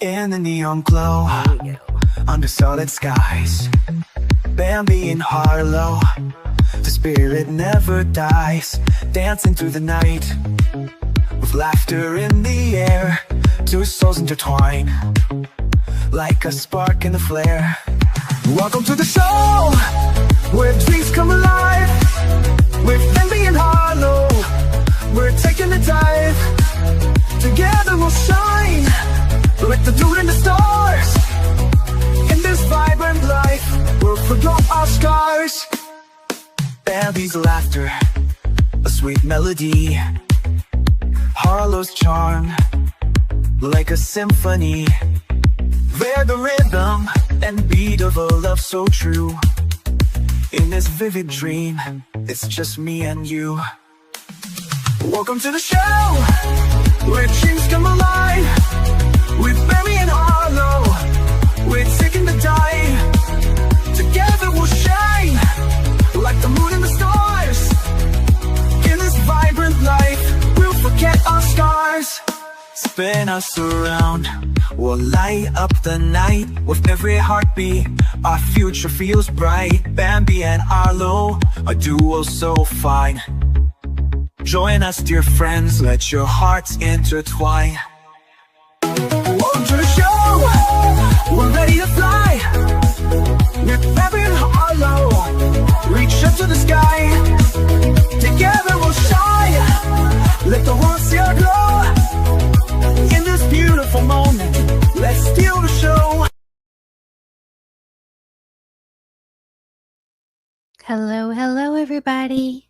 In the neon glow, under solid skies, Bambi and Harlow, the spirit never dies. Dancing through the night, with laughter in the air, two souls intertwine, like a spark in the flare. Welcome to the show, where dreams come alive, with Bambi and Harlow, we're taking a dive. Together we'll shine, with the moon and the stars. In this vibrant life, we'll forget our scars. Bambi's laughter, a sweet melody. Harlow's charm, like a symphony. They're the rhythm and beat of a love so true. In this vivid dream, it's just me and you. Welcome to the show, where dreams come alive, with Bambi and Harlow, we're taking the dive. Together we'll shine, like the moon and the stars. In this vibrant life, we'll forget our scars. Spin us around, we'll light up the night. With every heartbeat, our future feels bright. Bambi and Harlow, a duo so fine. Join us, dear friends, let your hearts intertwine. Welcome to the show, we're ready to fly. With Bambi and Harlow, reach up to the sky. Together we'll shine, let the world see our glow. In this beautiful moment, let's steal the show. Hello, everybody.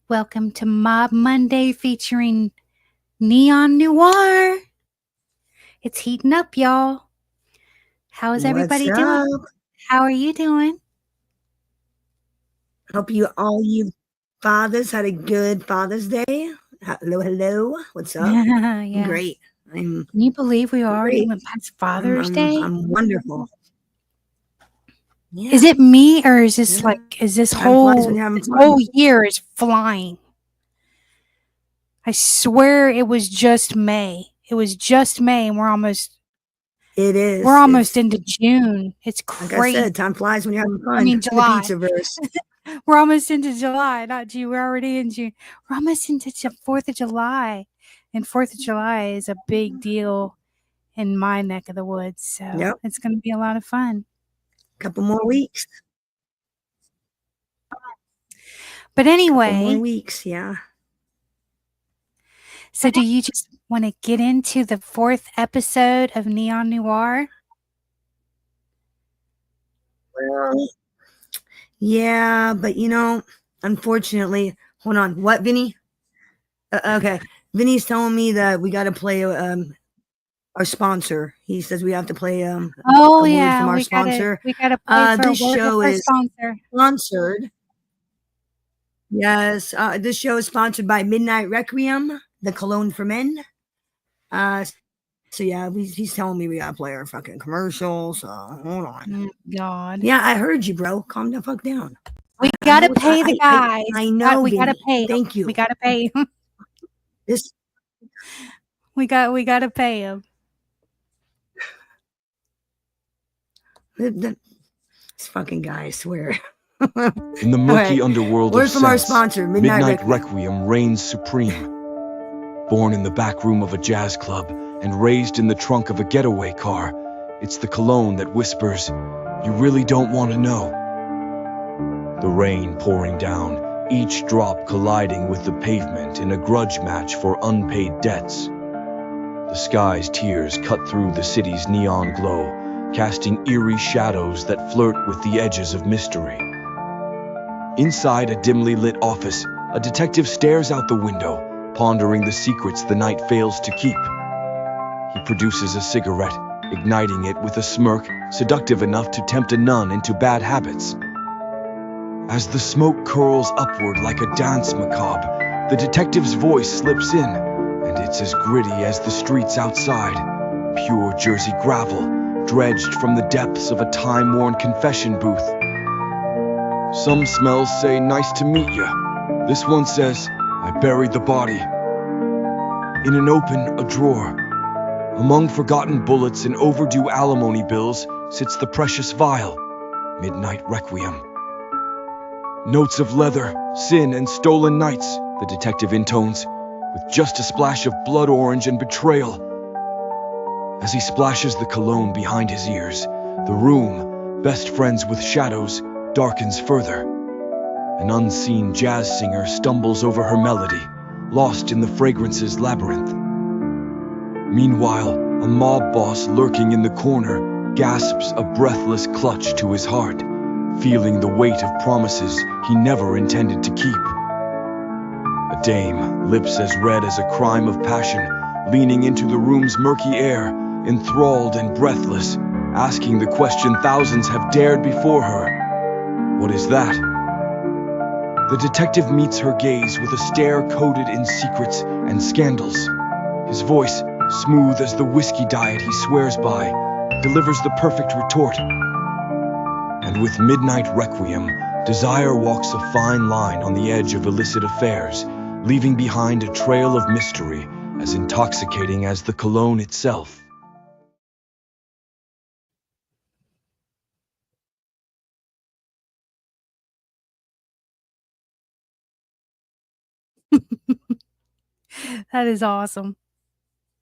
Welcome to Mob Monday featuring Neon Noir. It's heating up, y'all. How is everybody doing? How are you doing? Hope you fathers had a good Father's Day. Hello. What's up? Yeah. Great. Can you believe we already went past Father's Day? I'm wonderful. Yeah. Is it me, or is this this Time whole flies when you're having fun. year is flying? I swear it was just May. It was just May, and we're almost into June. It's crazy. Like I said, time flies when you're having fun. I mean, July. The pizza-verse. We're almost into July, not June. We're already in June. We're almost into 4th of July. And 4th of July is a big deal in my neck of the woods. So It's going to be a lot of fun. Couple more weeks. But anyway. Couple more weeks, yeah. So do you just want to get into the 4th episode of Neon Noir? Well, yeah, but unfortunately, hold on. What, Vinny? Okay. Vinny's telling me that we got to play our sponsor. He says we have to play a word from our sponsor. We got to play for this show our is sponsor. Sponsored. Yes, this show is sponsored by Midnight Requiem, the cologne for men. So yeah, he's telling me we gotta play our fucking commercial. So hold on. God. Yeah, I heard you, bro. Calm the fuck down. We gotta pay the guys. I know. We gotta pay. Thank you. We gotta pay him. We gotta pay him. This fucking guy, I swear. In the murky underworld Word of from our sense, sponsor, Midnight Requiem reigns supreme. Born in the back room of a jazz club and raised in the trunk of a getaway car, it's the cologne that whispers, "You really don't want to know." The rain pouring down, each drop colliding with the pavement in a grudge match for unpaid debts. The sky's tears cut through the city's neon glow, casting eerie shadows that flirt with the edges of mystery. Inside a dimly lit office, a detective stares out the window, pondering the secrets the night fails to keep. He produces a cigarette, igniting it with a smirk seductive enough to tempt a nun into bad habits. As the smoke curls upward like a dance macabre, the detective's voice slips in, and it's as gritty as the streets outside. Pure Jersey gravel, dredged from the depths of a time-worn confession booth. Some smells say, "Nice to meet ya." This one says, "I buried the body." In an open, a drawer, Among forgotten bullets and overdue alimony bills sits the precious vial, Midnight Requiem. Notes of leather, sin, and stolen nights, the detective intones, with just a splash of blood orange and betrayal. As he splashes the cologne behind his ears, the room, best friends with shadows, darkens further. An unseen jazz singer stumbles over her melody, lost in the fragrance's labyrinth. Meanwhile, a mob boss lurking in the corner gasps a breathless clutch to his heart, feeling the weight of promises he never intended to keep. A dame, lips as red as a crime of passion, leaning into the room's murky air, enthralled and breathless, asking the question thousands have dared before her. What is that? The detective meets her gaze with a stare coated in secrets and scandals. His voice, smooth as the whiskey diet he swears by, delivers the perfect retort. And with Midnight Requiem, desire walks a fine line on the edge of illicit affairs, leaving behind a trail of mystery as intoxicating as the cologne itself. That is awesome.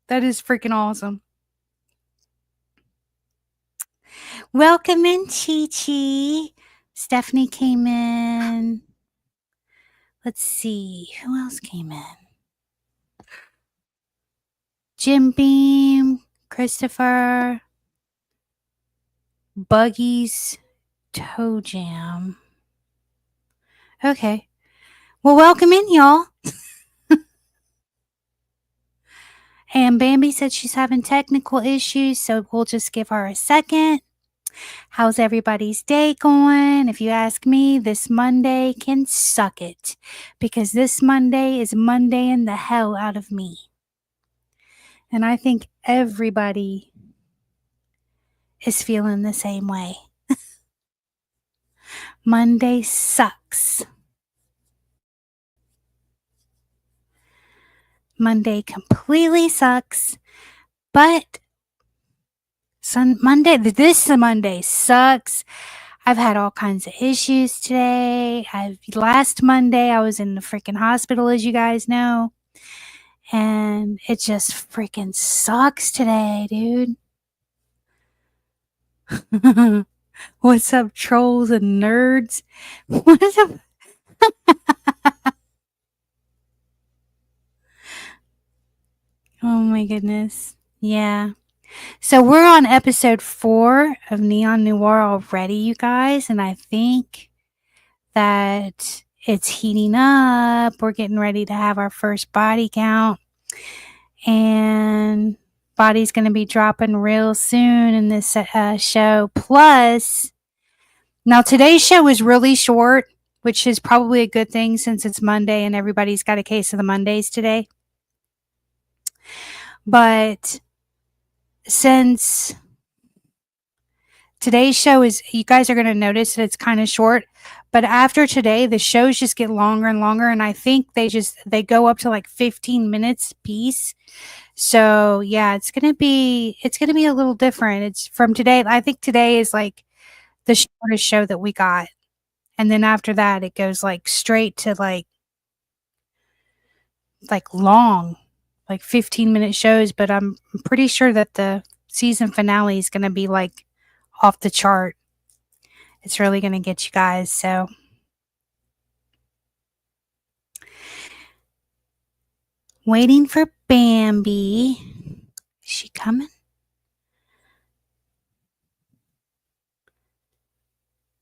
That is freaking awesome. Welcome in, Chi-Chi. Stephanie came in. Let's see. Who else came in? Jim Beam, Christopher, Buggy's Toe Jam. Okay. Well, welcome in, y'all. And Bambi said she's having technical issues, so we'll just give her a second. How's everybody's day going? If you ask me, this Monday can suck it, because this Monday is Mondaying the hell out of me. And I think everybody is feeling the same way. Monday sucks. Monday completely sucks. But this Monday sucks. I've had all kinds of issues today. Last Monday, I was in the freaking hospital, as you guys know. And it just freaking sucks today, dude. What's up, trolls and nerds? What's up? Oh my goodness. Yeah. So we're on episode 4 of Neon Noir already, you guys. And I think that it's heating up. We're getting ready to have our first body count. And body's going to be dropping real soon in this show. Plus, now today's show is really short, which is probably a good thing since it's Monday and everybody's got a case of the Mondays today. But since today's show is, you guys are going to notice that it's kind of short, but after today, the shows just get longer and longer. And I think they go up to like 15 minutes piece. So yeah, it's going to be a little different. It's from today. I think today is like the shortest show that we got. And then after that, it goes like straight to like long, like 15-minute shows. But I'm pretty sure that the season finale is going to be like off the chart. It's really going to get you guys. So waiting for Bambi. Is she coming?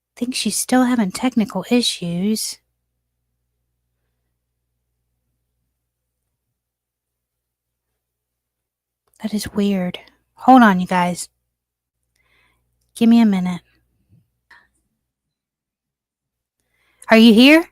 I think she's still having technical issues. That is weird. Hold on, you guys. Give me a minute. Are you here?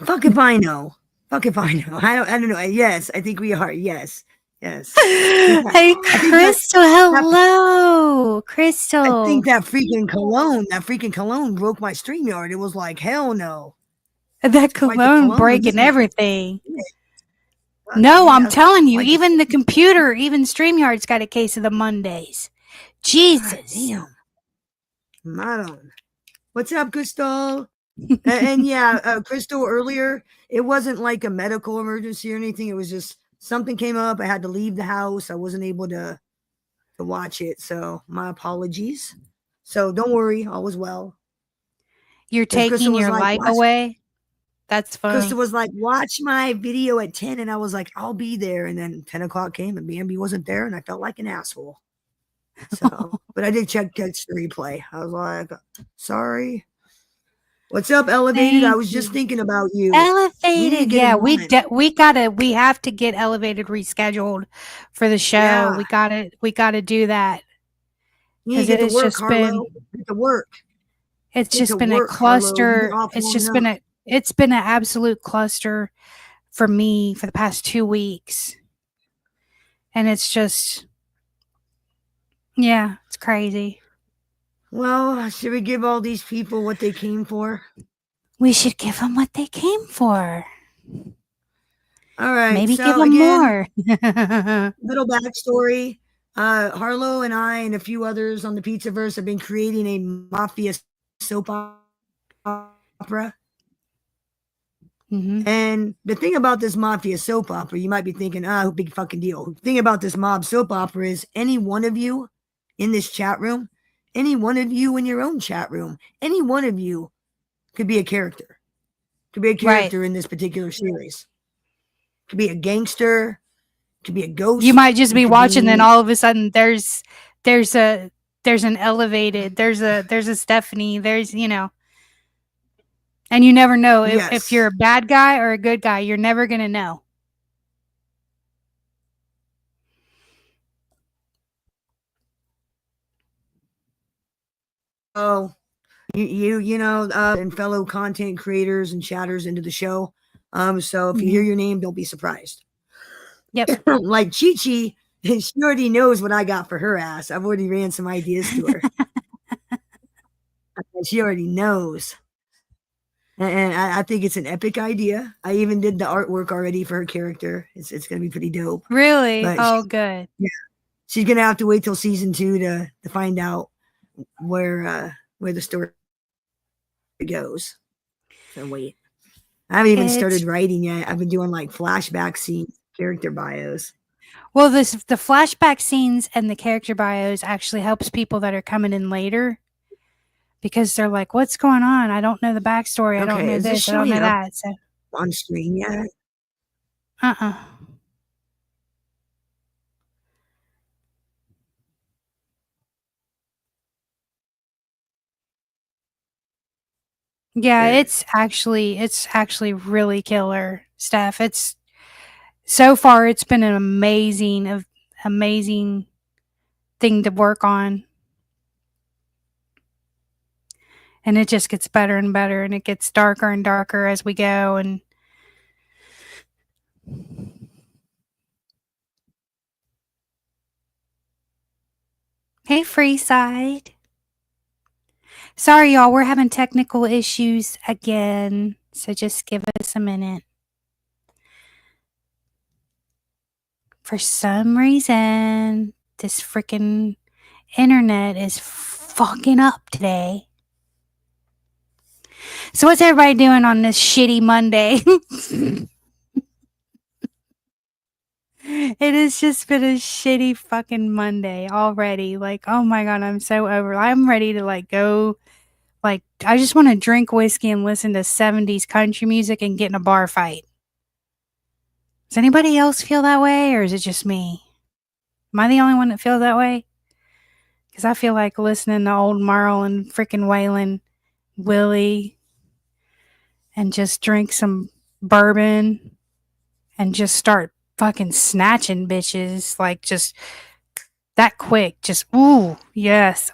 Fuck if I know. Fuck if I know. I don't know. Yes, I think we are. Yes. Hey, Crystal. Hello, Crystal. I think that freaking cologne broke my StreamYard. It was like, hell no. That cologne breaking everything. No, I'm Yes, telling you, like even the computer, even StreamYard's got a case of the Mondays. Jesus. damn. Madam. What's up, Crystal? And yeah, Crystal, earlier, it wasn't like a medical emergency or anything. It was just something came up. I had to leave the house. I wasn't able to watch it. So my apologies. So don't worry, all was well. You're Because Crystal taking was your like, life watch. away? That's Crystal funny. was like, watch my video at 10. And I was like, I'll be there. And then 10 o'clock came and Bambi wasn't there. And I felt like an asshole. So, but I did catch the replay. I was like, sorry. What's up, Elevated? I Thank was just you. thinking about you. We need to Elevated. get Yeah, him on. we have to get Elevated rescheduled for the show. Yeah. we gotta do that. You need to Because get to it's work, just Harlow. been Get to work. it's Get just to been a work, Harlow. You've been cluster. off It's long just enough. been an absolute cluster for me for the past 2 weeks. And it's just yeah, it's crazy. Well, should we give all these people what they came for? We should give them what they came for. All right. Maybe give So them again, more. little backstory. Harlow and I and a few others on the Pizzaverse have been creating a mafia soap opera. Mhm. And the thing about this mafia soap opera, you might be thinking, big fucking deal. The thing about this mob soap opera is any one of you in this chat room, any one of you in your own chat room, any one of you could be a character. Could be a character in this particular series. Could be a gangster. Could be a ghost. You might just it be could watching, then be- all of a sudden there's an Elevated, there's a Stephanie, and you never know if Yes. you're a bad guy or a good guy. You're never gonna know. Oh, you know, and fellow content creators and chatters into the show. So if you hear your name, don't be surprised. Yep. Like Chi-Chi, she already knows what I got for her ass. I've already ran some ideas to her. She already knows. And I think it's an epic idea. I even did the artwork already for her character. It's going to be pretty dope. Really? But Oh, good. Yeah, she's going to have to wait till season 2 to find out where the story goes. So wait. I haven't even started writing yet. I've been doing like flashback scenes, character bios. Well, the flashback scenes and the character bios actually helps people that are coming in later because they're like, "What's going on? I don't know the backstory. I don't know Is this. I don't know that." So, on screen yet? Yeah, it's actually really killer stuff. It's so far it's been an amazing thing to work on. And it just gets better and better and it gets darker and darker as we go and hey, Freeside. Sorry, y'all, we're having technical issues again, so just give us a minute. For some reason, this freaking internet is fucking up today. So what's everybody doing on this shitty Monday? It has just been a shitty fucking Monday already. Like, oh my God, I'm so over. I'm ready to like go. Like, I just want to drink whiskey and listen to 70s country music and get in a bar fight. Does anybody else feel that way or is it just me? Am I the only one that feels that way? Because I feel like listening to old Merle and freaking Waylon Willie and just drink some bourbon and just start fucking snatching bitches like just that quick. Just, ooh, yes.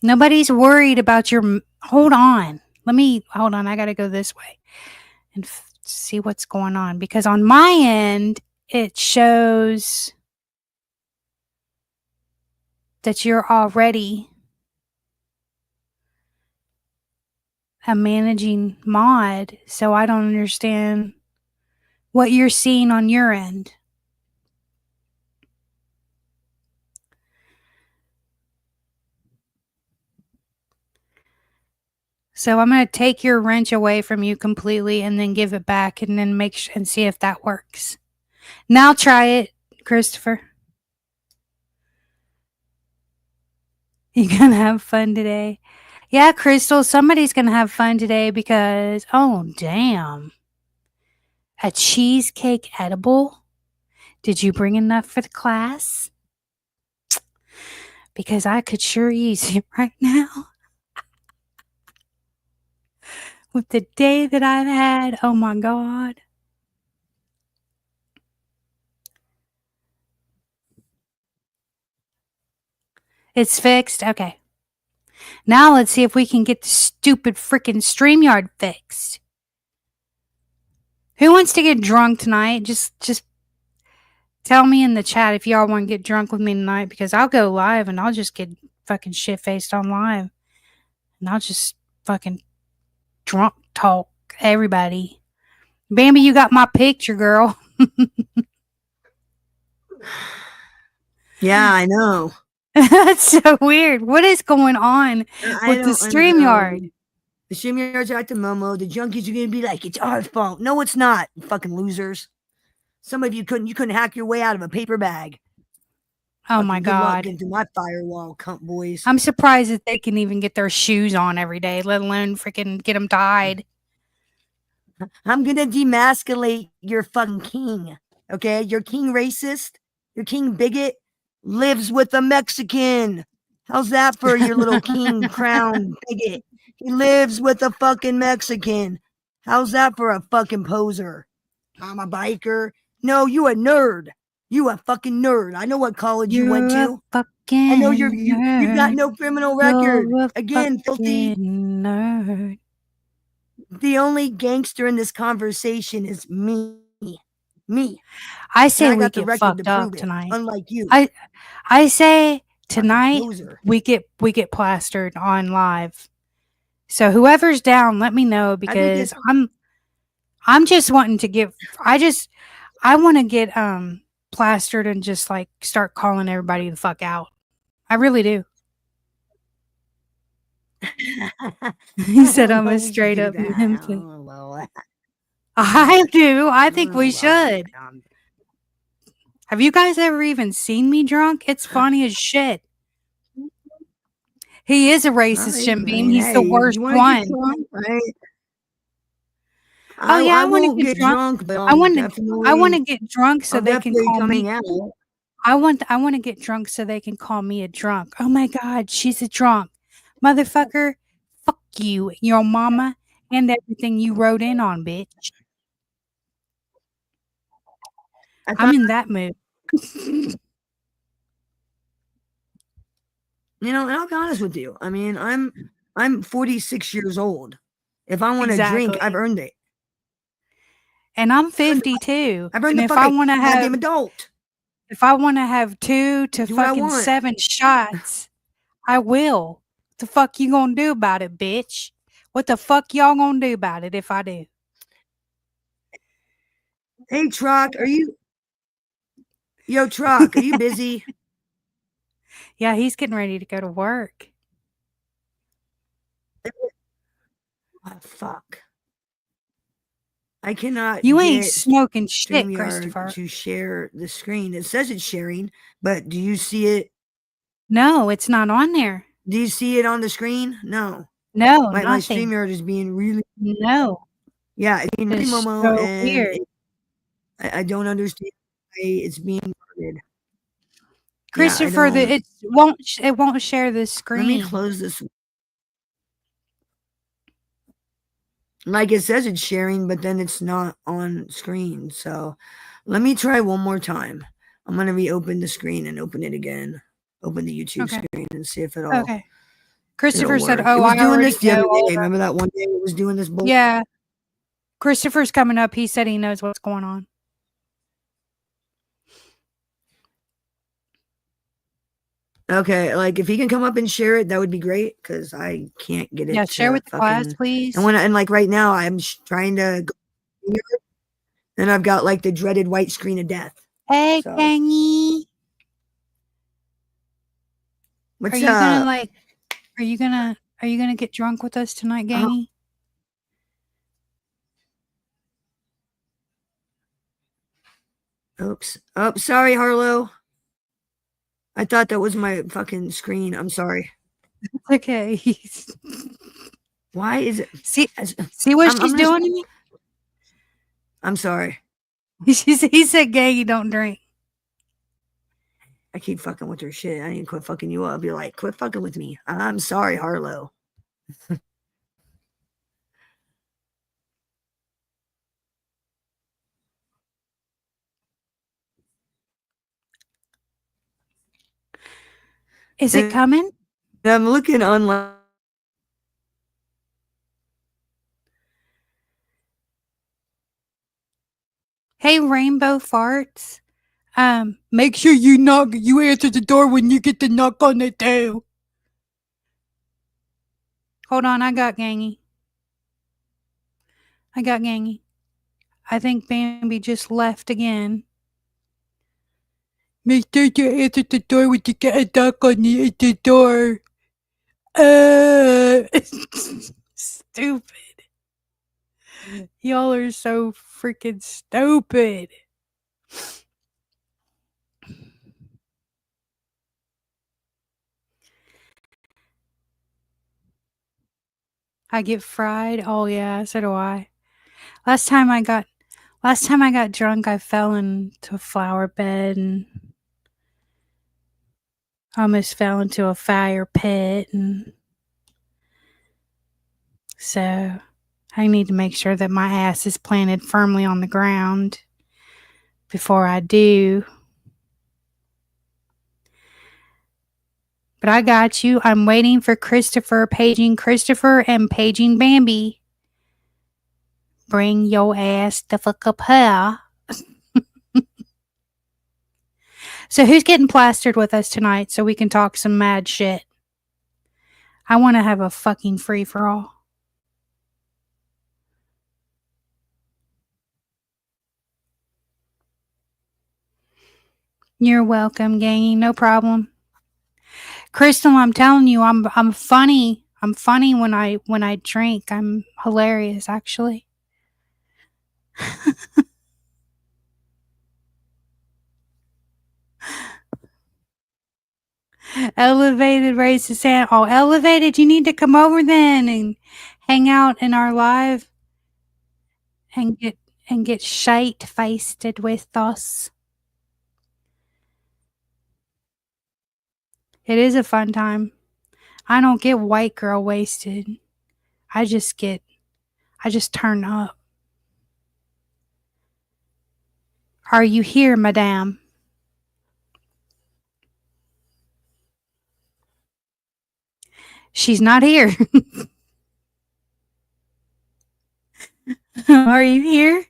Nobody's worried about your, hold on. I got to go this way and see what's going on because on my end, it shows that you're already a managing mod, so I don't understand what you're seeing on your end. So I'm going to take your wrench away from you completely and then give it back and then and see if that works. Now try it, Christopher. You gonna have fun today? Yeah, Crystal, somebody's gonna have fun today because, oh, damn. A cheesecake edible? Did you bring enough for the class? Because I could sure use it right now. With the day that I've had, oh my God. It's fixed? Okay. Now let's see if we can get the stupid freaking StreamYard fixed. Who wants to get drunk tonight? Just tell me in the chat if y'all want to get drunk with me tonight because I'll go live and I'll just get fucking shit-faced on live. And I'll just fucking drunk talk everybody. Bambi, you got my picture, girl. Yeah, I know. That's so weird. What is going on with the StreamYard? The StreamYard's acting Momo. The junkies are gonna be like, it's our fault. No, it's not, you fucking losers. Some of you couldn't hack your way out of a paper bag. Oh fucking my good luck God. getting through my firewall, cunt boys. I'm surprised that they can even get their shoes on every day, let alone freaking get them tied. I'm gonna demasculate your fucking king. Okay? Your king racist, your king bigot lives with a Mexican. How's that for your little king crown bigot? He lives with a fucking Mexican. How's that for a fucking poser? I'm a biker. No, you a nerd. You a fucking nerd. I know what college you went to. I know you got no criminal record. Again, filthy nerd. The only gangster in this conversation is me. Me. I say I we got the get record fucked to up prove it, tonight. unlike you. I say tonight Poser. we get plastered on live. So whoever's down, let me know because I'm just wanting to get I want to get plastered and just like start calling everybody the fuck out. I really do. He said I'm a straight up Memphis. I do. I think we should. Have you guys ever even seen me drunk? It's funny as shit. He is a racist, Jim Beam. He's the worst one. Oh yeah, I want to get drunk. But I want to get drunk so they can call me. Out. I want to get drunk so they can call me a drunk. Oh my God, she's a drunk, motherfucker. Fuck you, your mama, and everything you wrote in on, bitch. I'm in that mood. You know, and I'll be honest with you. I mean, I'm 46 years old. If I want to drink, I've earned it. And I'm 52. I've earned and the if I want to have goddamn adult. If I want to have 2 to fucking 7 shots, I will. What the fuck you gonna do about it, bitch? What the fuck y'all gonna do about it if I do? Hey, Truck, are you? Yo, Truck, are you busy? Yeah, he's getting ready to go to work. Oh, fuck. I cannot. You ain't smoking shit, Christopher. To share the screen. It says it's sharing, but do you see it? No, it's not on there. Do you see it on the screen? No. No, my StreamYard is being really. No. Yeah, it's being really Momo, so and weird. I don't understand why it's being recorded. Christopher, it won't share the screen. Let me close this. Like it says it's sharing, but then it's not on screen. So let me try one more time. I'm gonna reopen the screen and open it again. Open the YouTube screen and see if it all. Okay. Christopher said, "Oh, it was doing this the other day. Remember that one day it was doing this bullshit?" Yeah. Christopher's coming up. He said he knows what's going on. Okay, like if he can come up and share it, that would be great because I can't get it. Yeah, share with the class, please. And like right now, I'm trying to go here, and I've got like the dreaded white screen of death. Hey, So. Gangy. What's Are you gonna like? Are you gonna get drunk with us tonight, Gangy? Oops. Oh, sorry, Harlow. I thought that was my fucking screen. I'm sorry. Okay. Why is it? See what she's doing to me? I'm sorry. He said, Gangy, don't drink. I keep fucking with her shit. I need to quit fucking you up. You're like, quit fucking with me. I'm sorry, Harlow. Is it coming? I'm looking online. Hey, Rainbow Farts. Make sure you answer the door when you get to knock on it too. Hold on, I got Gangy. I think Bambi just left again. Make sure you answer the door when you get a knock on the door. Stupid. Y'all are so freaking stupid. I get fried. Oh yeah, so do I. Last time I got drunk, I fell into a flower bed and almost fell into a fire pit, and so I need to make sure that my ass is planted firmly on the ground before I do. But I got you. I'm waiting for Christopher, paging Christopher and paging Bambi. Bring your ass the fuck up here. So who's getting plastered with us tonight so we can talk some mad shit? I want to have a fucking free-for-all. You're welcome, gangy. No problem. Crystal, I'm telling you, I'm funny. I'm funny when I drink. I'm hilarious, actually. Elevated raised his hand. Oh, Elevated, you need to come over then and hang out in our live and get shite faced with us. It is a fun time. I don't get white girl wasted. I just turn up. Are you here, madame? She's not here. Are you here?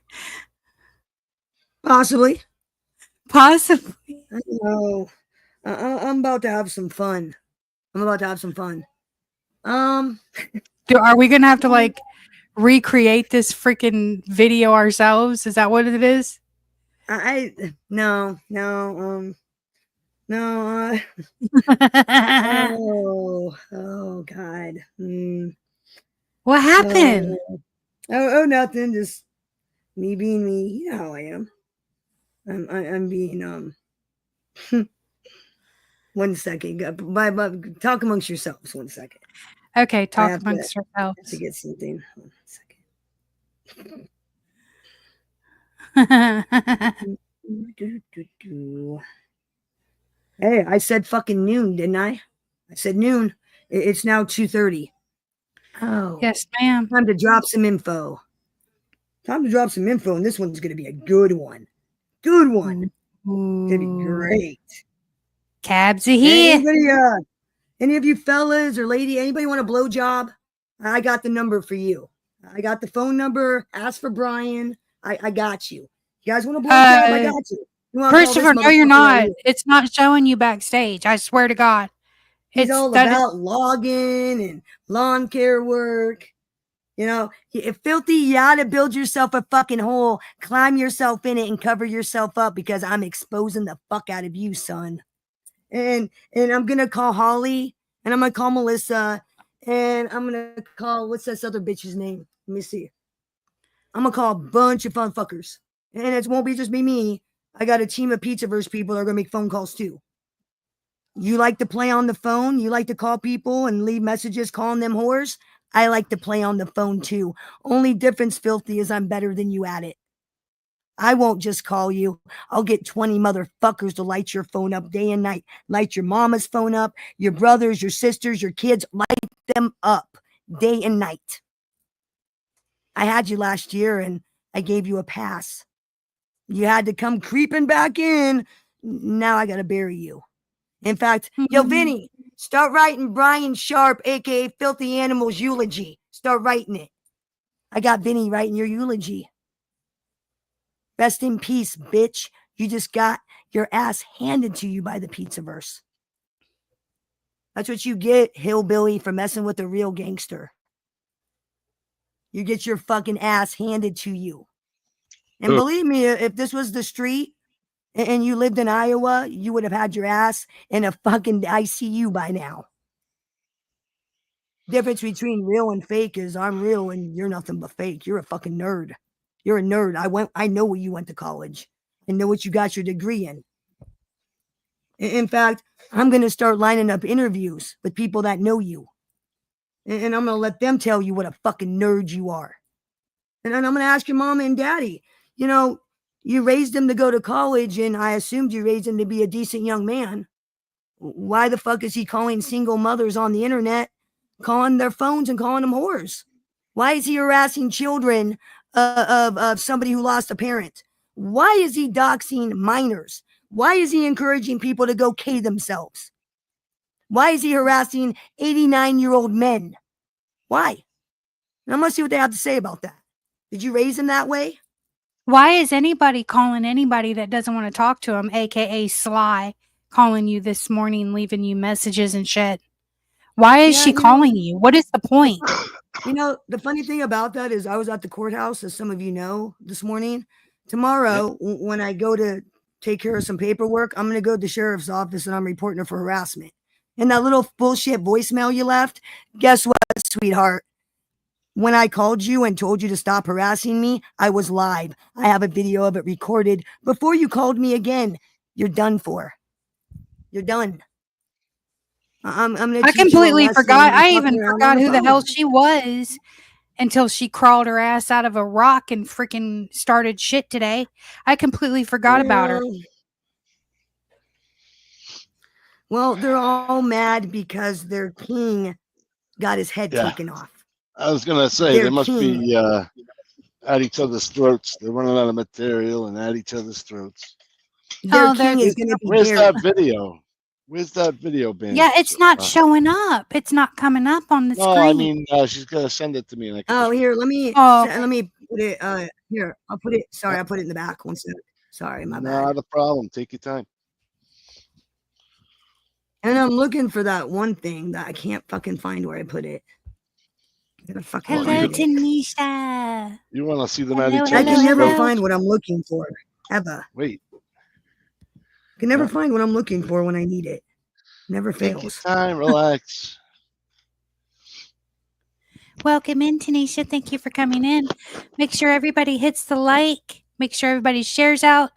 Possibly. Possibly. I don't know. I'm about to have some fun. Are we gonna have to like recreate this freaking video ourselves? Is that what it is? No. Oh God. What happened? Oh, nothing. Just me being me. You know how I am. I'm being 1 second. Bye. Talk amongst yourselves. 1 second. Okay, talk amongst ourselves. To get something. 1 second. Hey, I said fucking noon, didn't I? I said noon. It's now 2:30. Oh. Yes, ma'am. Time to drop some info. And this one's going to be a good one. Good one. It's going to be great. Cabs are here. Any of you fellas or lady, anybody want a blowjob? I got the number for you. I got the phone number. Ask for Brian. I got you. You guys want a blowjob? I got you. You wanna call this Christopher, no, you're motherfucker right not. here. It's not showing you backstage. I swear to God. He's It's all that. about logging and lawn care work. You know, if filthy, you ought to build yourself a fucking hole, climb yourself in it, and cover yourself up because I'm exposing the fuck out of you, son. And I'm gonna call Holly, and I'm gonna call Melissa, and I'm gonna call what's this other bitch's name? Let me see. I'm gonna call a bunch of fun fuckers, and it won't be just me. I got a team of Pizzaverse people that are gonna make phone calls too. You like to play on the phone? You like to call people and leave messages calling them whores? I like to play on the phone too. Only difference, filthy, is I'm better than you at it. I won't just call you. I'll get 20 motherfuckers to light your phone up day and night. Light your mama's phone up, your brothers, your sisters, your kids. Light them up day and night. I had you last year and I gave you a pass. You had to come creeping back in. Now I got to bury you. In fact, yo, Vinny, start writing Brian Sharp, aka Filthy Animal's eulogy. Start writing it. I got Vinny writing your eulogy. Rest in peace, bitch. You just got your ass handed to you by the Pizzaverse. That's what you get, hillbilly, for messing with a real gangster. You get your fucking ass handed to you. And believe me, if this was the street, and you lived in Iowa, you would have had your ass in a fucking ICU by now. Difference between real and fake is I'm real and you're nothing but fake. You're a fucking nerd. You're a nerd. I know where you went to college and know what you got your degree in. In fact, I'm going to start lining up interviews with people that know you. And I'm going to let them tell you what a fucking nerd you are. And then I'm going to ask your mama and daddy, you know, you raised him to go to college, and I assumed you raised him to be a decent young man. Why the fuck is he calling single mothers on the internet, calling their phones and calling them whores? Why is he harassing children of somebody who lost a parent? Why is he doxing minors? Why is he encouraging people to go K themselves? Why is he harassing 89-year-old men? Why? And I'm going to see what they have to say about that. Did you raise him that way? Why is anybody calling anybody that doesn't want to talk to him, aka Sly, calling you this morning, leaving you messages and shit? Why is she calling you? What is the point? You know, the funny thing about that is I was at the courthouse, as some of you know, this morning. Tomorrow, when I go to take care of some paperwork, I'm going to go to the sheriff's office and I'm reporting her for harassment. And that little bullshit voicemail you left, guess what, sweetheart? When I called you and told you to stop harassing me, I was live. I have a video of it recorded. Before you called me again, you're done for. You're done. I'm gonna I teach you a completely lesson forgot. when I you're even fucking around forgot on who the phone. hell she was until she crawled her ass out of a rock and freaking started shit today. I completely forgot about her. Well, they're all mad because their king got his head taken off. I was gonna say Their they must king. be at each other's throats. They're running out of material and at each other's throats. Their king is going to be Where's buried. that video? Where's that video band? Yeah, it's not showing up. It's not coming up on the No, screen. I mean she's gonna send it to me. And I can Oh, here, let me okay. let me put it. Here, I'll put it. Sorry, I'll put it in the back. One second. Sorry, my bad. Not a problem. Take your time. And I'm looking for that one thing that I can't fucking find where I put it. Hello, Tanisha. You want to see them Hello, at each I other's can never throats? find what I'm looking for, ever. Wait. I can never find what I'm looking for when I need it. Never Take your fails. time. Relax. Welcome in, Tanisha. Thank you for coming in. Make sure everybody hits the like. Make sure everybody shares the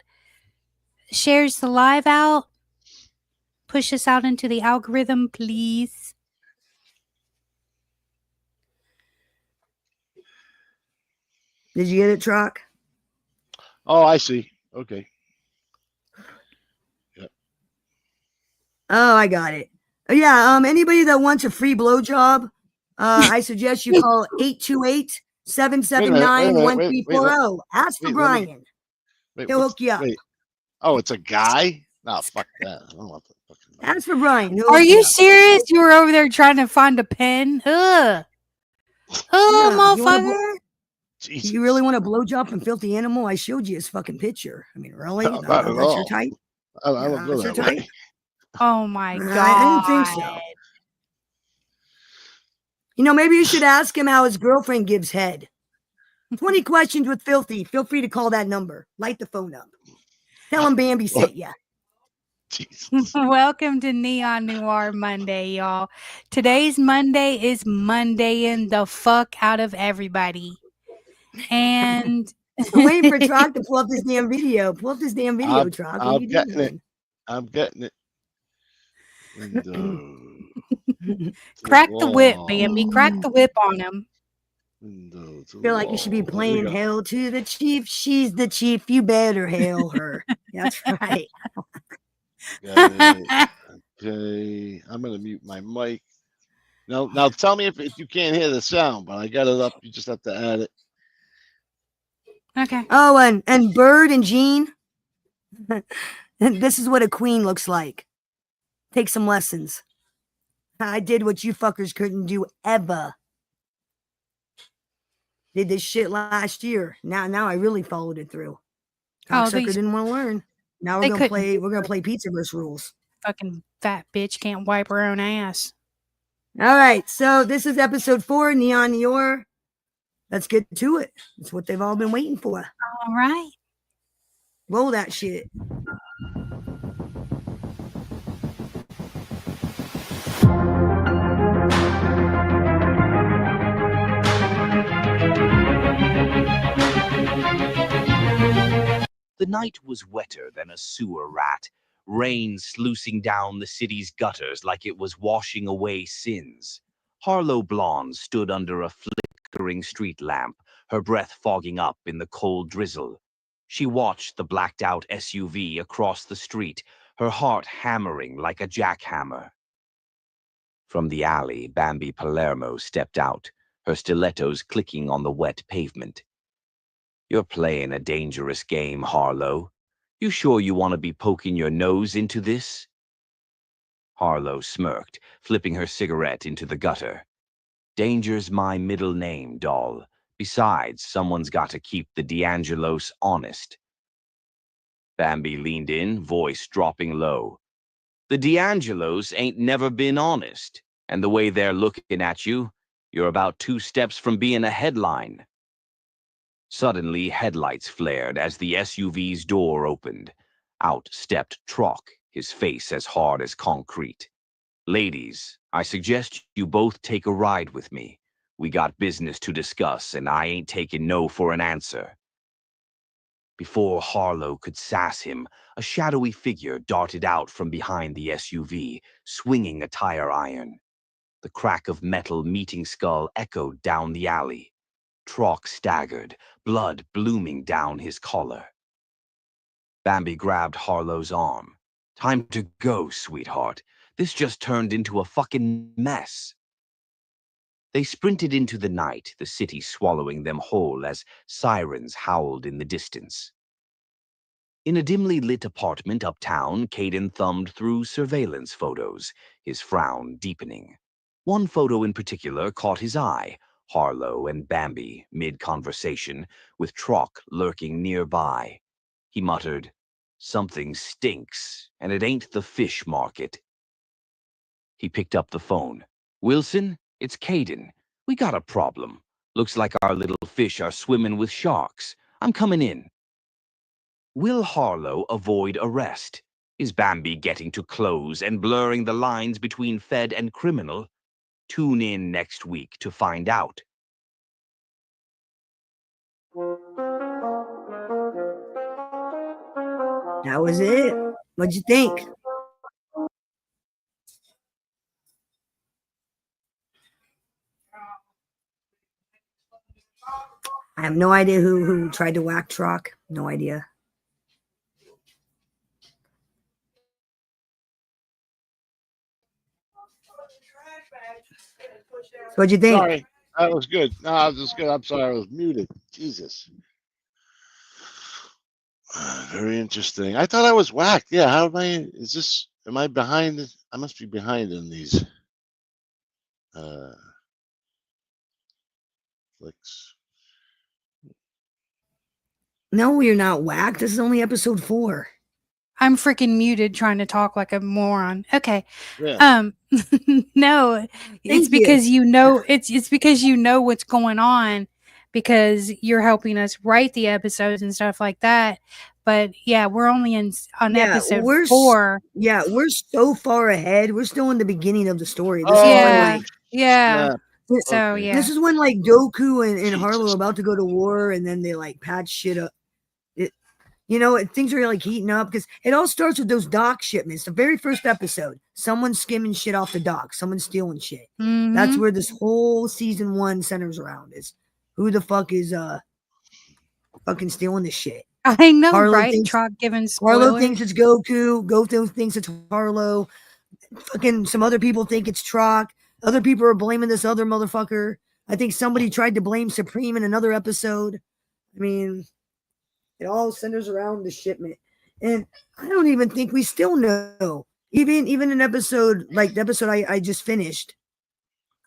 live out. Push us out into the algorithm, please. Did you get it, Trock? Oh, I see. Okay. Yep. Oh, I got it. Yeah, anybody that wants a free blowjob, I suggest you call 828-779-1340. Ask for Brian. He'll hook you up. Wait. Oh, it's a guy? No, fuck that. I don't want the fucking. Ask for Brian. Are you serious? You were over there trying to find a pen? Ugh. Oh, motherfucker. Jesus. You really want a blowjob from Filthy Animal? I showed you his fucking picture. I mean, really? No, not at That's your all. type? I don't go That's your that type? way. Oh my I god. didn't think so. Maybe you should ask him how his girlfriend gives head. 20 questions with Filthy. Feel free to call that number. Light the phone up. Tell him Bambi sent ya. Jesus. Welcome to Neon Noir Monday, y'all. Today's Monday is Mondaying the fuck out of everybody. And I'm waiting for Troc to pull up this damn video. Pull up this damn video, Troc. What are I'm you getting it. doing? I'm getting it. Window. crack the whip, wall. Bambi. Crack the whip on him. Window to Feel like you should be wall. There you playing go. Hail to the Chief. She's the chief. You better hail her. That's right. Got it. Okay. I'm gonna mute my mic. Now tell me if you can't hear the sound, but I got it up. You just have to add it. Okay. Oh, and Bird and Jean. This is what a queen looks like. Take some lessons. I did what you fuckers couldn't do ever. Did this shit last year. Now I really followed it through. Cocksucker didn't want to learn. Now we're gonna play Pizzaverse rules. Fucking fat bitch can't wipe her own ass. All right, so this is episode 4, Neon Noir. Let's get to it. It's what they've all been waiting for. All right. Roll that shit. The night was wetter than a sewer rat, rain sluicing down the city's gutters like it was washing away sins. Harlow Blonde stood under a flickering street lamp, her breath fogging up in the cold drizzle. She watched the blacked-out SUV across the street, her heart hammering like a jackhammer. From the alley, Bambi Palermo stepped out, her stilettos clicking on the wet pavement. "You're playing a dangerous game, Harlow. You sure you want to be poking your nose into this?" Harlow smirked, flipping her cigarette into the gutter. "Danger's my middle name, doll. Besides, someone's got to keep the D'Angelos honest." Bambi leaned in, voice dropping low. "The D'Angelos ain't never been honest, and the way they're looking at you, you're about 2 steps from being a headline." Suddenly, headlights flared as the SUV's door opened. Out stepped Troc, his face as hard as concrete. "Ladies, I suggest you both take a ride with me. We got business to discuss, and I ain't taking no for an answer." Before Harlow could sass him, a shadowy figure darted out from behind the SUV, swinging a tire iron. The crack of metal meeting skull echoed down the alley. Troc staggered, blood blooming down his collar. Bambi grabbed Harlow's arm. "Time to go, sweetheart. This just turned into a fucking mess." They sprinted into the night, the city swallowing them whole as sirens howled in the distance. In a dimly lit apartment uptown, Caden thumbed through surveillance photos, his frown deepening. One photo in particular caught his eye. Harlow and Bambi, mid-conversation, with Troc lurking nearby. He muttered, "Something stinks, and it ain't the fish market." He picked up the phone. "Wilson, it's Caden. We got a problem. Looks like our little fish are swimming with sharks. I'm coming in." Will Harlow avoid arrest? Is Bambi getting to close and blurring the lines between Fed and criminal? Tune in next week to find out. That was it. What'd you think? I have no idea who tried to whack Troc. No idea. What'd you think? Sorry, that was good. No, I was just good. I'm sorry, I was muted. Jesus. Very interesting. I thought I was whacked. Yeah, how am I? Am I behind? I must be behind in these flicks. No, we're not whack. This is only episode 4. I'm freaking muted trying to talk like a moron. Okay. Yeah. No, it's Thank you. because you know it's because you know what's going on because you're helping us write the episodes and stuff like that. But yeah, we're only on Yeah, episode 4. we're so far ahead. We're still in the beginning of the story. This is when Oh, Yeah. like Yeah. snap. So Okay. yeah. this is when like Goku and Harlow Jesus. are about to go to war, and then they like patch shit up. Things are like heating up because it all starts with those dock shipments. The very first episode, someone's skimming shit off the dock, someone's stealing shit. That's Mhm. where this whole season 1 centers around is who the fuck is fucking stealing this shit. I know, Harlow right? thinks Trot giving Harlow spoilers. thinks it's Goku. Goku thinks it's Harlow. Fucking some other people think it's Trock. Other people are blaming this other motherfucker. I think somebody tried to blame Supreme in another episode. I mean, it all centers around the shipment. And I don't even think we still know. Even an episode like the episode I just finished,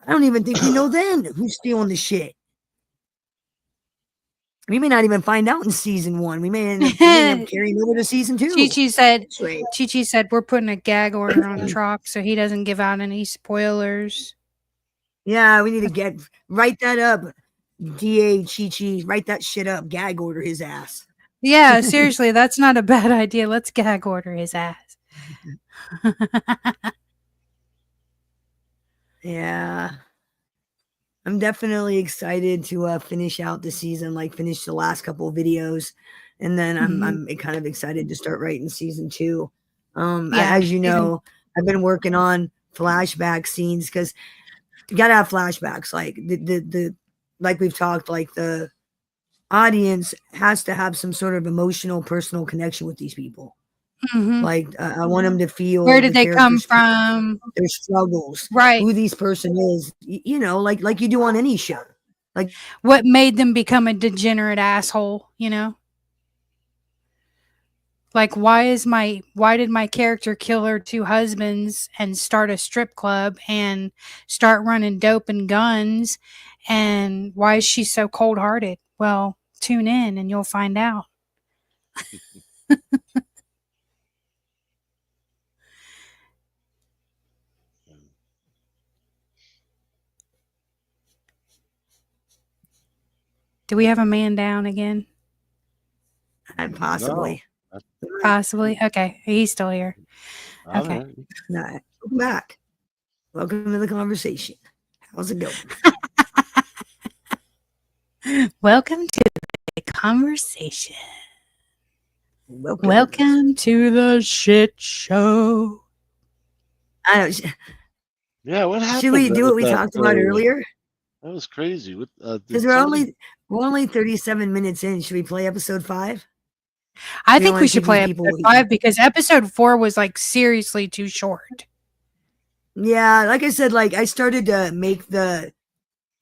I don't even think we know then who's stealing the shit. We may not even find out in season 1. We may end up carrying over to season 2. Chi said we're putting a gag order on Trock so he doesn't give out any spoilers. Yeah, we need to write that up. DA Chi, write that shit up. Gag order his ass. Yeah, seriously, that's not a bad idea. Let's gag order his ass. Yeah. I'm definitely excited to finish out the season, like finish the last couple of videos. And then I'm kind of excited to start writing season 2. Yeah, as you know, I've been working on flashback scenes because you gotta have flashbacks. Like the like we've talked, like the audience has to have some sort of emotional, personal connection with these people. Mhm. Like I want them to feel Where did the they come characters' from? their struggles, Right. who this person is. Like you do on any show. Like What made them become a degenerate asshole, you know? Like why did my character kill her 2 husbands and start a strip club and start running dope and guns, and why is she so cold-hearted? Well, tune in and you'll find out. Do we have a man down again? possibly. Possibly. Okay, he's still here. Okay. Nah, welcome back. Welcome to the conversation. How's it going? Welcome to the conversation. Welcome. Welcome to the shit show. I don't, Yeah, what happened? should we do what we with that, talked about earlier? That was crazy. Because we're only 37 minutes in. Should we play episode 5? I We think wanna we should give play these people episode what we- 5 because episode 4 was like seriously too short. Yeah, like I said, like I started to make the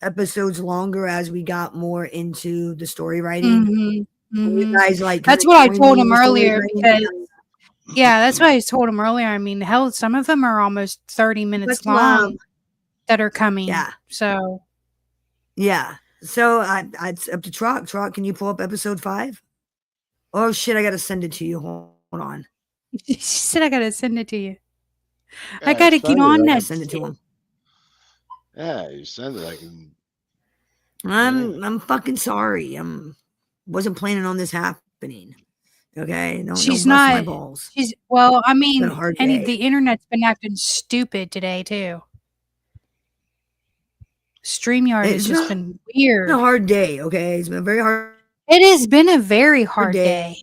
episodes longer as we got more into the story writing. Mhm, You mhm. guys like That's kinda what I joined told me in him the story earlier writing. because yeah, that's what I told him earlier. I mean, hell, some of them are almost 30 minutes Much love. long that are coming. Yeah. So Yeah. So it's up to Trot. Trot, can you pull up episode 5? Oh shit, I gotta send it to you. Hold on. she said I gotta send it to you. Yeah, I gotta get send it. on I that. send it to him. Yeah, you send it. I can. I'm fucking sorry. Wasn't planning on this happening. Okay, don't She's bust my not. balls. Well, I It's been mean, a hard and day. the internet's been acting stupid today too. StreamYard has It's just been weird. been a hard day. Okay, it's been a very hard It has been a very hard day.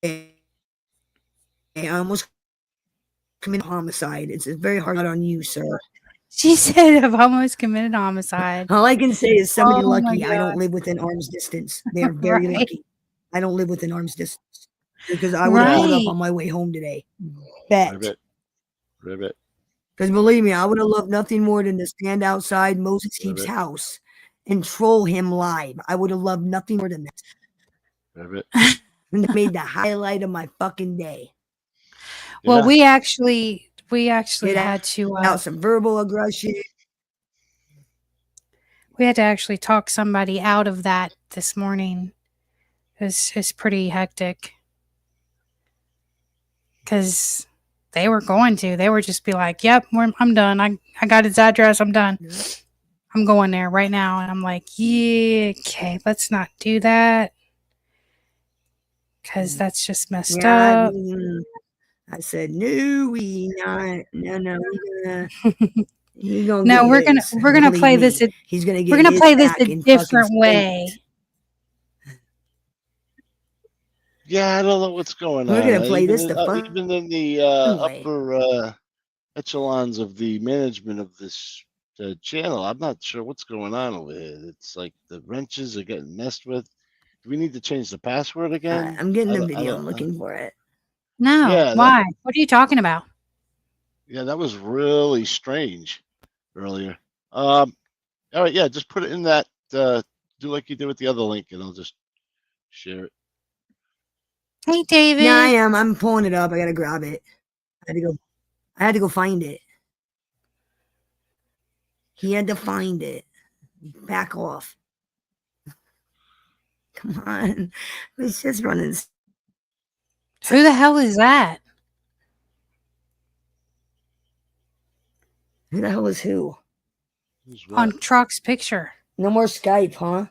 I almost committed homicide. It's very hard on you, sir. She said I've almost committed homicide. All I can say is somebody Oh my lucky I God. don't live within arm's distance. They are very Right. lucky. I don't live within arm's distance because I would have pulled up Right. on my way home today. Bet. Ribbit. Because believe me, I would have loved nothing more than to stand outside Moses Heap's house and troll him live. I would have loved nothing more than that. Ribbit. And it made the highlight of my fucking day. Well, Yeah. we actually Get had to out some verbal aggression. we had to actually talk somebody out of that this morning. is pretty hectic. Because they were going to. They would just be like, yep, I'm done. I got his address. I'm done. Yeah. I'm going there right now. And I'm like, yeah, okay, let's not do that. Because that's just messed Yeah, up. I said, no, we not. No, he gonna No, get we're gonna Believe play me, this. he's gonna We're get gonna his play this back a in fucking different way. spades. Yeah, I don't know what's going We're on. gonna play this the fun Even in the way. upper echelons of the management of this channel, I'm not sure what's going on over here. It's like the wrenches are getting messed with. Do we need to change the password again? I'm getting I the don't- I video. don't- I'm looking for it. No, Yeah, why? What are you talking about? Yeah, that was really strange earlier. All right, yeah, just put it in that. Do like you did with the other link, and I'll just share it. Hey, David. Yeah, I am. I'm pulling it up. I gotta grab it. I had to go find it. He had to find it. Back off. Come on. It's just running. Who the hell is that? Who the hell is who? Who's On what? Truck's picture. No more Skype, huh?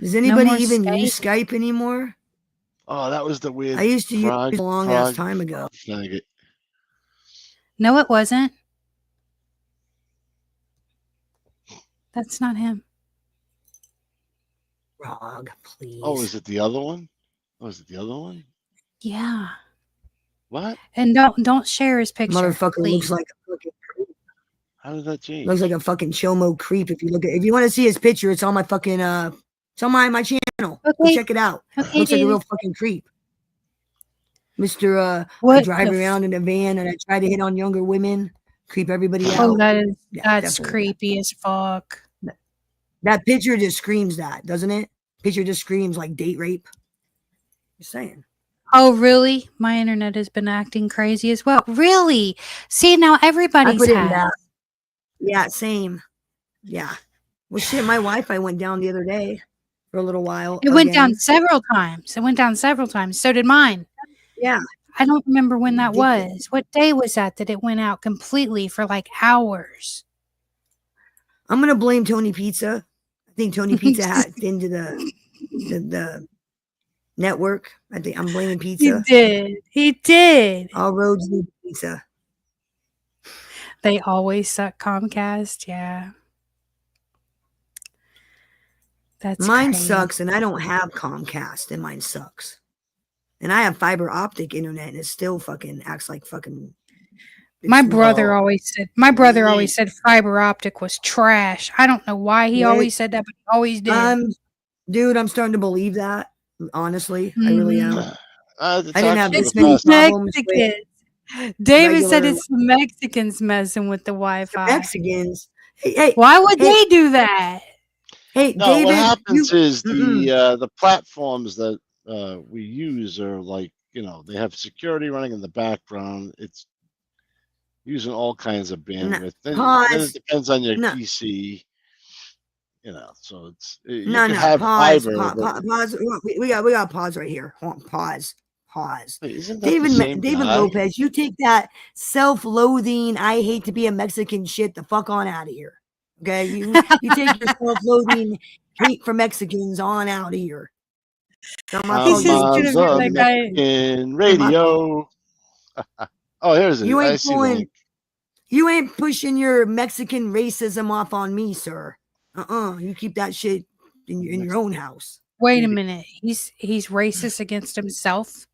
Does anybody more even Skype? use Skype anymore? Oh, that was the weird. I used to use frog, it a long ass time ago. faggot. No, it wasn't. That's not him. Frog, please. Oh, is it the other one? Oh, is it the other one? Yeah. What? And don't share his picture. Motherfucker please. looks like a fucking creep. How did that change? Looks like a fucking chomo creep. If you want to see his picture, it's on my fucking it's on my channel. Go Okay. check it out. Okay, Looks like a David. real fucking creep. Mr. I What drive the around in a van and I try to hit on younger women, creep everybody Oh, out. that's definitely. creepy as fuck. That picture just screams that, doesn't it? Picture just screams like date rape. Just saying. Oh, really? My internet has been acting crazy as well. Really? See, now I everybody's put it in has. that. Yeah, same. Yeah. Well, shit, my Wi-Fi went down the other day for a little while. It went down again. several times. It went down several times. So did mine. Yeah. I don't remember when that Ridiculous. was. What day was that it went out completely for like hours? I'm gonna blame Tony Pizza. I think Tony Pizza hacked into the network. I think I'm blaming He pizza. did. He did. All roads lead to pizza. They always suck Comcast. Yeah. That's Mine crazy. sucks, and I don't have Comcast, and mine sucks. And I have fiber optic internet, and it still fucking acts like fucking. My brother always Neat. said fiber optic was trash. I don't know why he Yeah. always said that, but he always did. Dude, I'm starting to believe that. Honestly, I really am. I didn't have It's this many the problems with Mexicans. David said regular- it's the Mexicans messing with the Wi-Fi. Mexicans. Hey, Why would they do that? Hey, No, David. what happens is Mm-mm. the platforms that we use are like, they have security running in the background. It's using all kinds of bandwidth. Then it depends on your PC. So it's you can have pause. fiber. but- Pause. We got pause right here. Hold on, pause. Wait, isn't that the same David guy? Lopez, you take that self-loathing, I hate to be a Mexican shit the fuck on out of here. Okay, you take your self-loathing hate for Mexicans on out of here. Not my He's fault, just you- gonna be like, Mexican radio. Oh, here's it. You I ain't see the pulling. link. You ain't pushing your Mexican racism off on me, sir. You keep that shit in your own house. Wait a minute. He's racist against himself.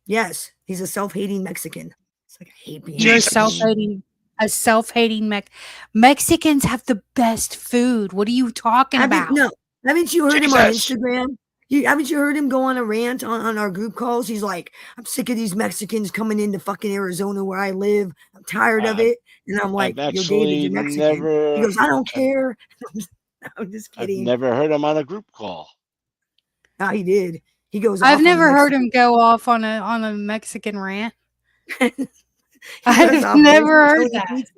Yes, he's a self-hating Mexican. It's like I hate being You're Mexican. a self-hating Mexicans have the best food. What are you talking about? Haven't you heard him on Jesus. Instagram? Haven't you heard him go on a rant on our group calls? He's like, I'm sick of these Mexicans coming into fucking Arizona where I live. I'm tired of it. And I'm like, I've yo, David, actually you're Mexican. never. He goes, I don't care. I'm just I've kidding. never heard him on a group call. Oh, he did. He goes. I've off on never heard Mexican- him go off on a Mexican rant. he goes I've off never on heard Tony that. Pizza.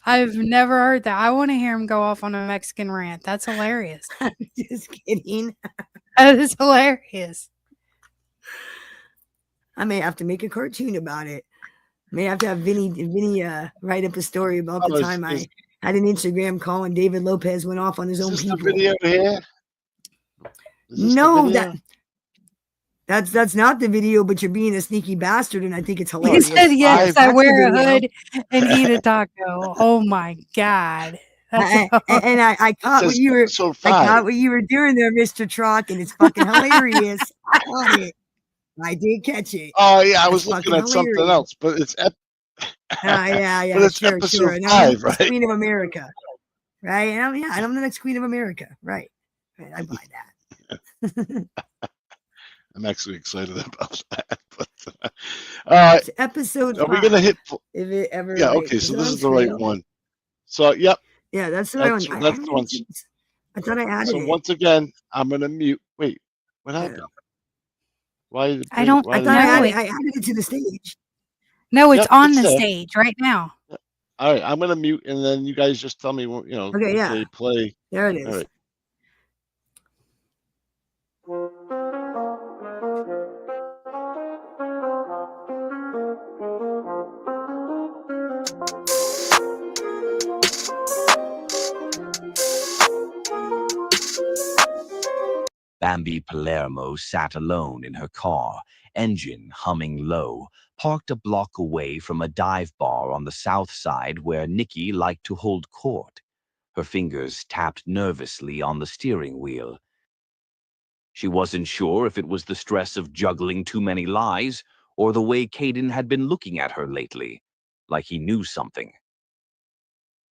I've never heard that. I want to hear him go off on a Mexican rant. That's hilarious. I'm just kidding. That is hilarious. I may have to make a cartoon about it. I may have to have Vinny write up a story about the time I had an Instagram call and David Lopez went off on his own people. The video here? No, that's not the video, but you're being a sneaky bastard, and I think it's hilarious. He said, yes, I wear a hood and eat a taco. Oh my God. I caught what you were doing there, Mr. Truck, and it's fucking hilarious. I caught it. I did catch it. Oh yeah, I was looking at something else, but it's yeah, but it's sure. episode 5, right? Queen of America, right? And I'm the next Queen of America, right? I buy that. I'm actually excited about that. But it's episode 5. Are we gonna hit? If it ever, yeah. Okay, so this is the right one. So yep. Yeah, that's the right one. That's the one. I thought I added it. So once again, I'm gonna mute. Wait, what happened? Why? I don't. I thought I added it to the stage. No, it's on the stage right now. All right, I'm gonna mute, and then you guys just tell me, Okay, yeah. They play. There it is. All right. Bambi Palermo sat alone in her car, engine humming low, parked a block away from a dive bar on the south side where Nikki liked to hold court. Her fingers tapped nervously on the steering wheel. She wasn't sure if it was the stress of juggling too many lies or the way Caden had been looking at her lately, like he knew something.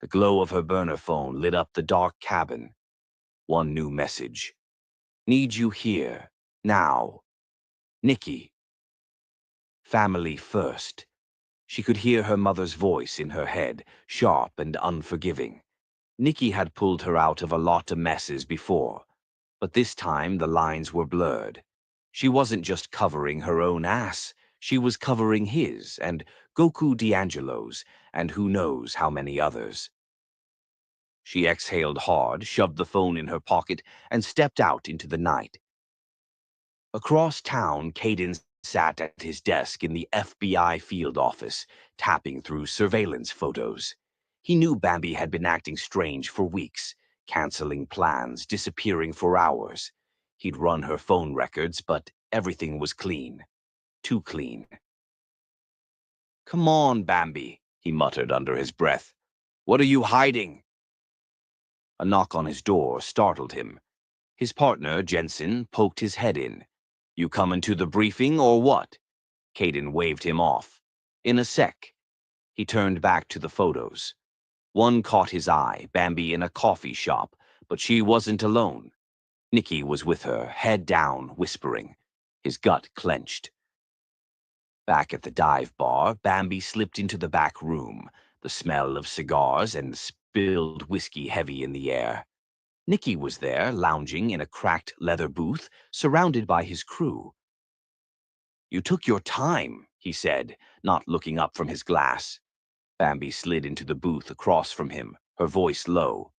The glow of her burner phone lit up the dark cabin. One new message. Need you here, now. Nikki. Family first. She could hear her mother's voice in her head, sharp and unforgiving. Nikki had pulled her out of a lot of messes before, but this time the lines were blurred. She wasn't just covering her own ass, she was covering his and Goku D'Angelo's and who knows how many others. She exhaled hard, shoved the phone in her pocket, and stepped out into the night. Across town, Caden sat at his desk in the FBI field office, tapping through surveillance photos. He knew Bambi had been acting strange for weeks, canceling plans, disappearing for hours. He'd run her phone records, but everything was clean. Too clean. Come on, Bambi, he muttered under his breath. What are you hiding? A knock on his door startled him. His partner, Jensen, poked his head in. You coming to the briefing or what? Caden waved him off. In a sec. He turned back to the photos. One caught his eye, Bambi in a coffee shop, but she wasn't alone. Nikki was with her, head down, whispering. His gut clenched. Back at the dive bar, Bambi slipped into the back room, the smell of cigars and spilled whiskey heavy in the air. Nikki was there, lounging in a cracked leather booth, surrounded by his crew. You took your time, he said, not looking up from his glass. Bambi slid into the booth across from him, her voice low.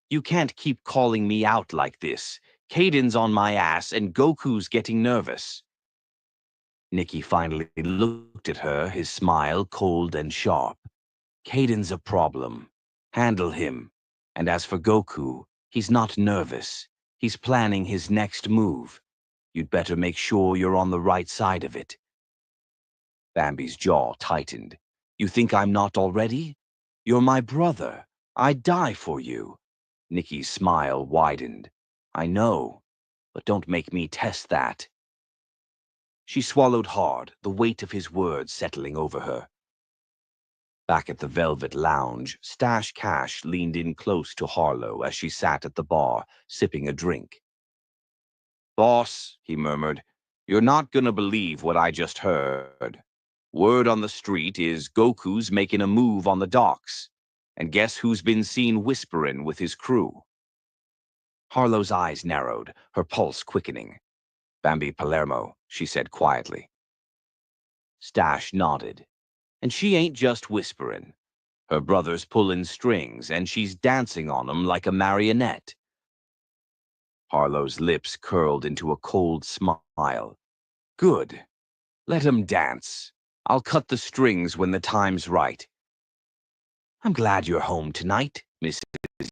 You can't keep calling me out like this. Caden's on my ass and Goku's getting nervous. Nikki finally looked at her, his smile cold and sharp. Caden's a problem. Handle him. And as for Goku, he's not nervous. He's planning his next move. You'd better make sure you're on the right side of it. Bambi's jaw tightened. You think I'm not already? You're my brother. I'd die for you. Nikki's smile widened. I know, but don't make me test that. She swallowed hard, the weight of his words settling over her. Back at the Velvet Lounge, Stash Cash leaned in close to Harlow as she sat at the bar, sipping a drink. Boss, he murmured, you're not gonna believe what I just heard. Word on the street is Goku's making a move on the docks. And guess who's been seen whispering with his crew? Harlow's eyes narrowed, her pulse quickening. Bambi Palermo, she said quietly. Stash nodded. And she ain't just whispering. Her brother's pulling strings, and she's dancing on 'em like a marionette. Harlow's lips curled into a cold smile. Good. Let 'em dance. I'll cut the strings when the time's right. I'm glad you're home tonight, Mrs.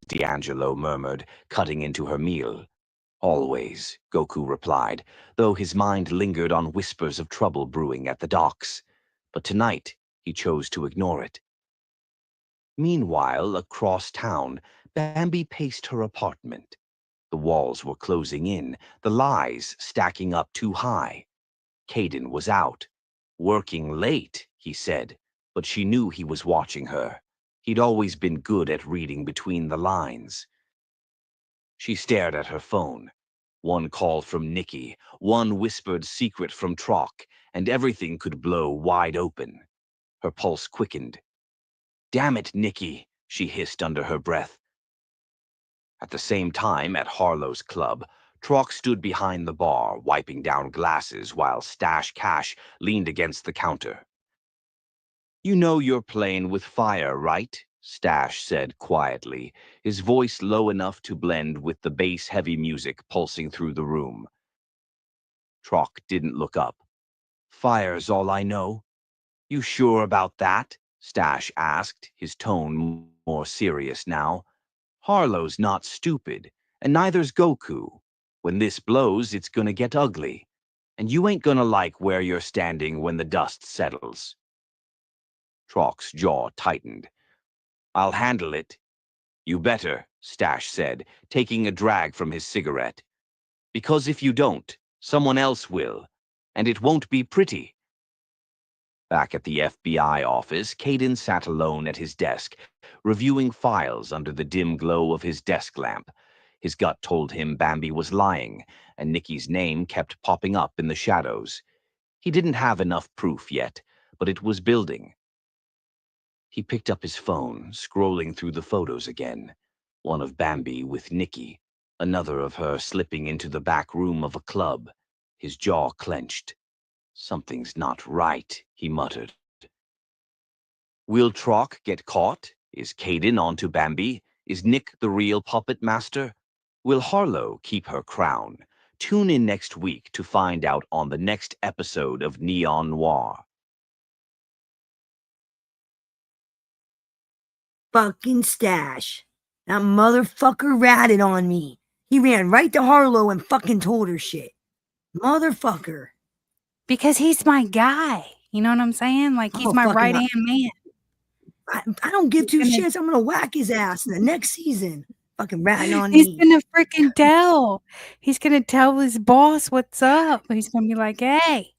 D'Angelo murmured, cutting into her meal. Always, Goku replied, though his mind lingered on whispers of trouble brewing at the docks. But tonight, he chose to ignore it. Meanwhile, across town, Bambi paced her apartment. The walls were closing in, the lies stacking up too high. Caden was out. Working late, he said, but she knew he was watching her. He'd always been good at reading between the lines. She stared at her phone. One call from Nikki, one whispered secret from Trock, and everything could blow wide open. Her pulse quickened. Damn it, Nikki, she hissed under her breath. At the same time, at Harlow's club, Trock stood behind the bar, wiping down glasses while Stash Cash leaned against the counter. You know you're playing with fire, right? Stash said quietly, his voice low enough to blend with the bass-heavy music pulsing through the room. Trock didn't look up. Fire's all I know. You sure about that? Stash asked, his tone more serious now. Harlow's not stupid, and neither's Goku. When this blows, it's gonna get ugly. And you ain't gonna like where you're standing when the dust settles. Trock's jaw tightened. I'll handle it. You better, Stash said, taking a drag from his cigarette. Because if you don't, someone else will. And it won't be pretty. Back at the FBI office, Caden sat alone at his desk, reviewing files under the dim glow of his desk lamp. His gut told him Bambi was lying, and Nikki's name kept popping up in the shadows. He didn't have enough proof yet, but it was building. He picked up his phone, scrolling through the photos again. One of Bambi with Nikki, another of her slipping into the back room of a club. His jaw clenched. Something's not right, he muttered. Will Trock get caught? Is Caden onto Bambi? Is Nick the real puppet master? Will Harlow keep her crown? Tune in next week to find out on the next episode of Neon Noir. Fucking Stash. That motherfucker ratted on me. He ran right to Harlow and fucking told her shit. Motherfucker. Because he's my guy. You know what I'm saying? Like, he's my right-hand man. I don't give two shits. I'm gonna whack his ass in the next season. Fucking ratting on He's me. gonna freaking tell. He's gonna tell his boss what's up. He's gonna be like, hey.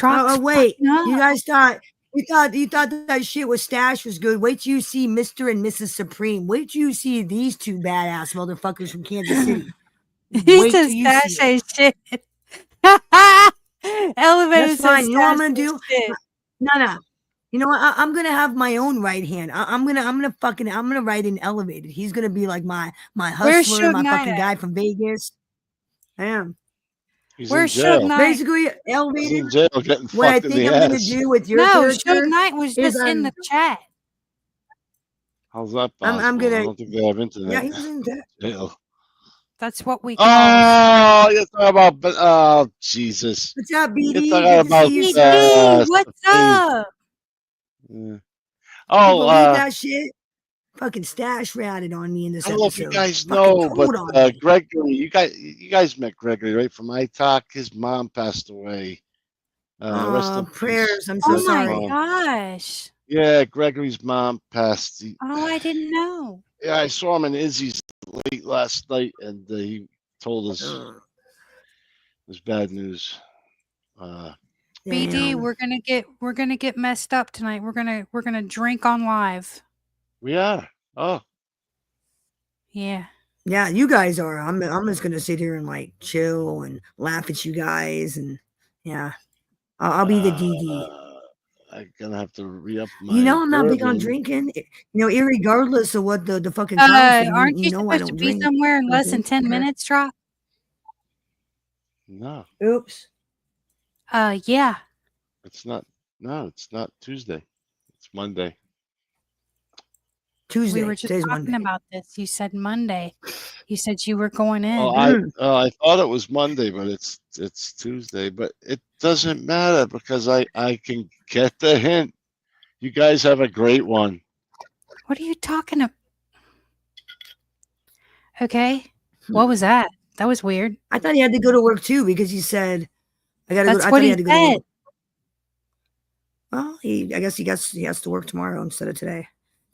Oh, wait. You guys thought you thought that shit with Stash was good. Wait till you see Mr. and Mrs. Supreme. Wait till you see these two badass motherfuckers from Kansas City. He says Stash ain't shit. Elevator That's fine. says You know what I'm gonna do? shit. No. You know what? I'm gonna have my own right hand. I'm gonna ride in Elevated. He's gonna be like my hustler, my fucking guy from Vegas. I am. Where's Suge Knight? Basically, Elevated. He's in jail getting what I fucked in think the I'm ass. gonna do with your character. Suge Knight was just in the chat. How's that possible? I'm gonna. I don't think they have internet. Yeah, he was in jail. That's what we call. Oh, you're talking about. Oh, Jesus. What's up, BD? You're talking about. BD, what's up? Yeah. Oh, believe that shit. Fucking Stash ratted on me in this I don't know episode. if you guys know, but Gregory, you guys met Gregory, right? From iTalk. His mom passed away. Prayers. I'm so sorry. Oh my gosh. Yeah, Gregory's mom passed. I didn't know. Yeah, I saw him in Izzy's late last night, and he told us it was bad news. BD, we're gonna get messed up tonight. We're gonna drink on live. We are. Oh. Yeah. Yeah, you guys are. I'm just gonna sit here and like chill and laugh at you guys, and yeah, I'll be the DD. I'm gonna have to re-up my. You know, I'm not big on bourbon. drinking. You know, irregardless of what the fucking. Aren't you supposed to be somewhere in less than 10 minutes, Drop? No. Oops. Yeah. It's not. No, it's not Tuesday. It's Monday. Tuesday. We were just Today's talking Monday. about this. You said Monday. You said you were going Oh, in. I thought it was Monday, but it's Tuesday. But it doesn't matter because I can get the hint. You guys have a great one. What are you talking about? Okay. What was that? That was weird. I thought he had to go to work too because he said, "I gotta go." That's I what thought he he had to go to said. work. Well, I guess he has to work tomorrow instead of today.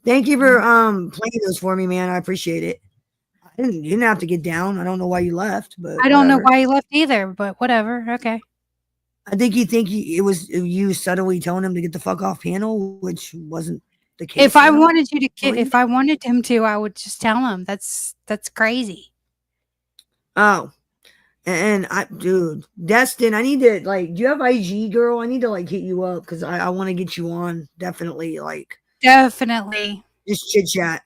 Thank you for playing those for me, man. I appreciate it. You didn't have to get down. I don't know why you left, but I don't know whatever. why he left either, but whatever. Okay. I think it was you subtly telling him to get the fuck off panel, which wasn't the case. If I wanted him to, I would just tell him. That's crazy. Oh, and dude, Destin, I need to do you have IG, girl? I need to hit you up because I want to get you on. Definitely, Definitely. just chit chat.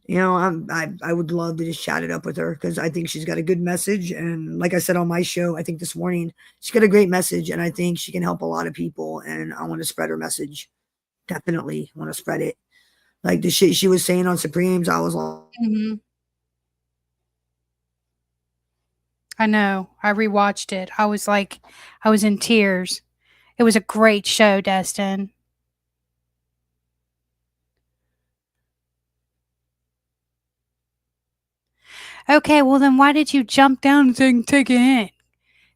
You know, I would love to just chat it up with her because I think she's got a good message. And like I said on my show, I think this morning, she's got a great message and I think she can help a lot of people. And I want to spread her message. Definitely want to spread it. Like the shit she was saying on Supremes, I was like, Mm-hmm. I know. I rewatched it. I was in tears. It was a great show, Destin. Okay, well then why did you jump down and say take a hint?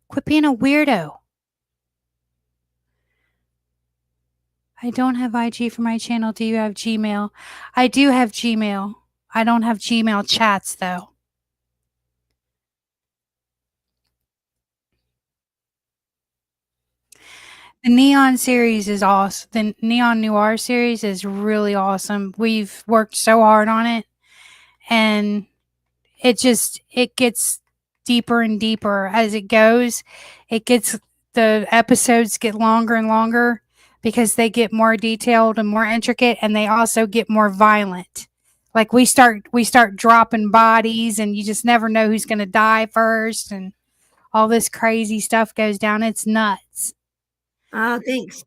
Quit being a weirdo. I don't have IG for my channel. Do you have Gmail? I do have Gmail. I don't have Gmail chats though. The Neon series is awesome. The Neon Noir series is really awesome. We've worked so hard on it and it gets deeper and deeper as it goes. The episodes get longer and longer because they get more detailed and more intricate and they also get more violent. Like we start dropping bodies and you just never know who's going to die first and all this crazy stuff goes down. It's nuts. oh, thanks.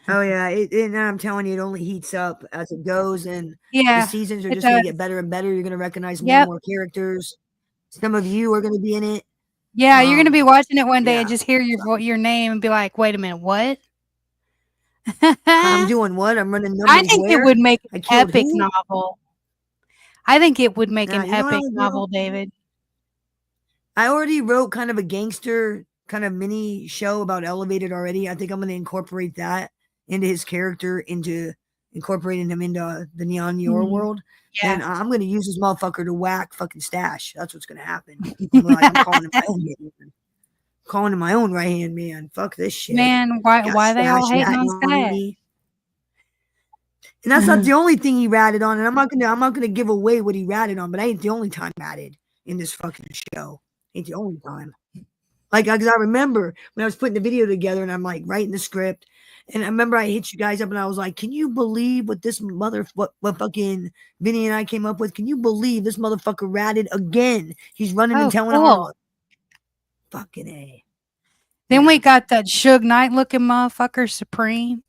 Oh yeah, and I'm telling you, it only heats up as it goes, and the seasons are just going to get better and better. You're going to recognize more and more characters. Some of you are going to be in it. Yeah, you're going to be watching it one day and just hear your name and be like, "Wait a minute, what?" I'm doing what? I'm running numbers. I think it would make an epic who? novel. I think it would make an You know epic novel, David. I already wrote kind of a gangster kind of mini show about Elevated already. I think I'm going to incorporate that into his character, into incorporating him into the Neon Noir world. Yeah. And I'm going to use this motherfucker to whack fucking Stash. That's what's going to happen. I'm calling him my own man. Calling him my own right hand man. Fuck this shit. Man, why they all hating on Stash? Me. And that's not the only thing he ratted on. And I'm not gonna give away what he ratted on, but I ain't the only time ratted in this fucking show. Ain't the only time. Because I remember when I was putting the video together and I'm writing the script, and I remember I hit you guys up and I was like, "Can you believe what this what fucking Vinny and I came up with? Can you believe this motherfucker ratted again? He's running and telling Harlow." Fucking A. Then we got that Suge Knight looking motherfucker Supreme.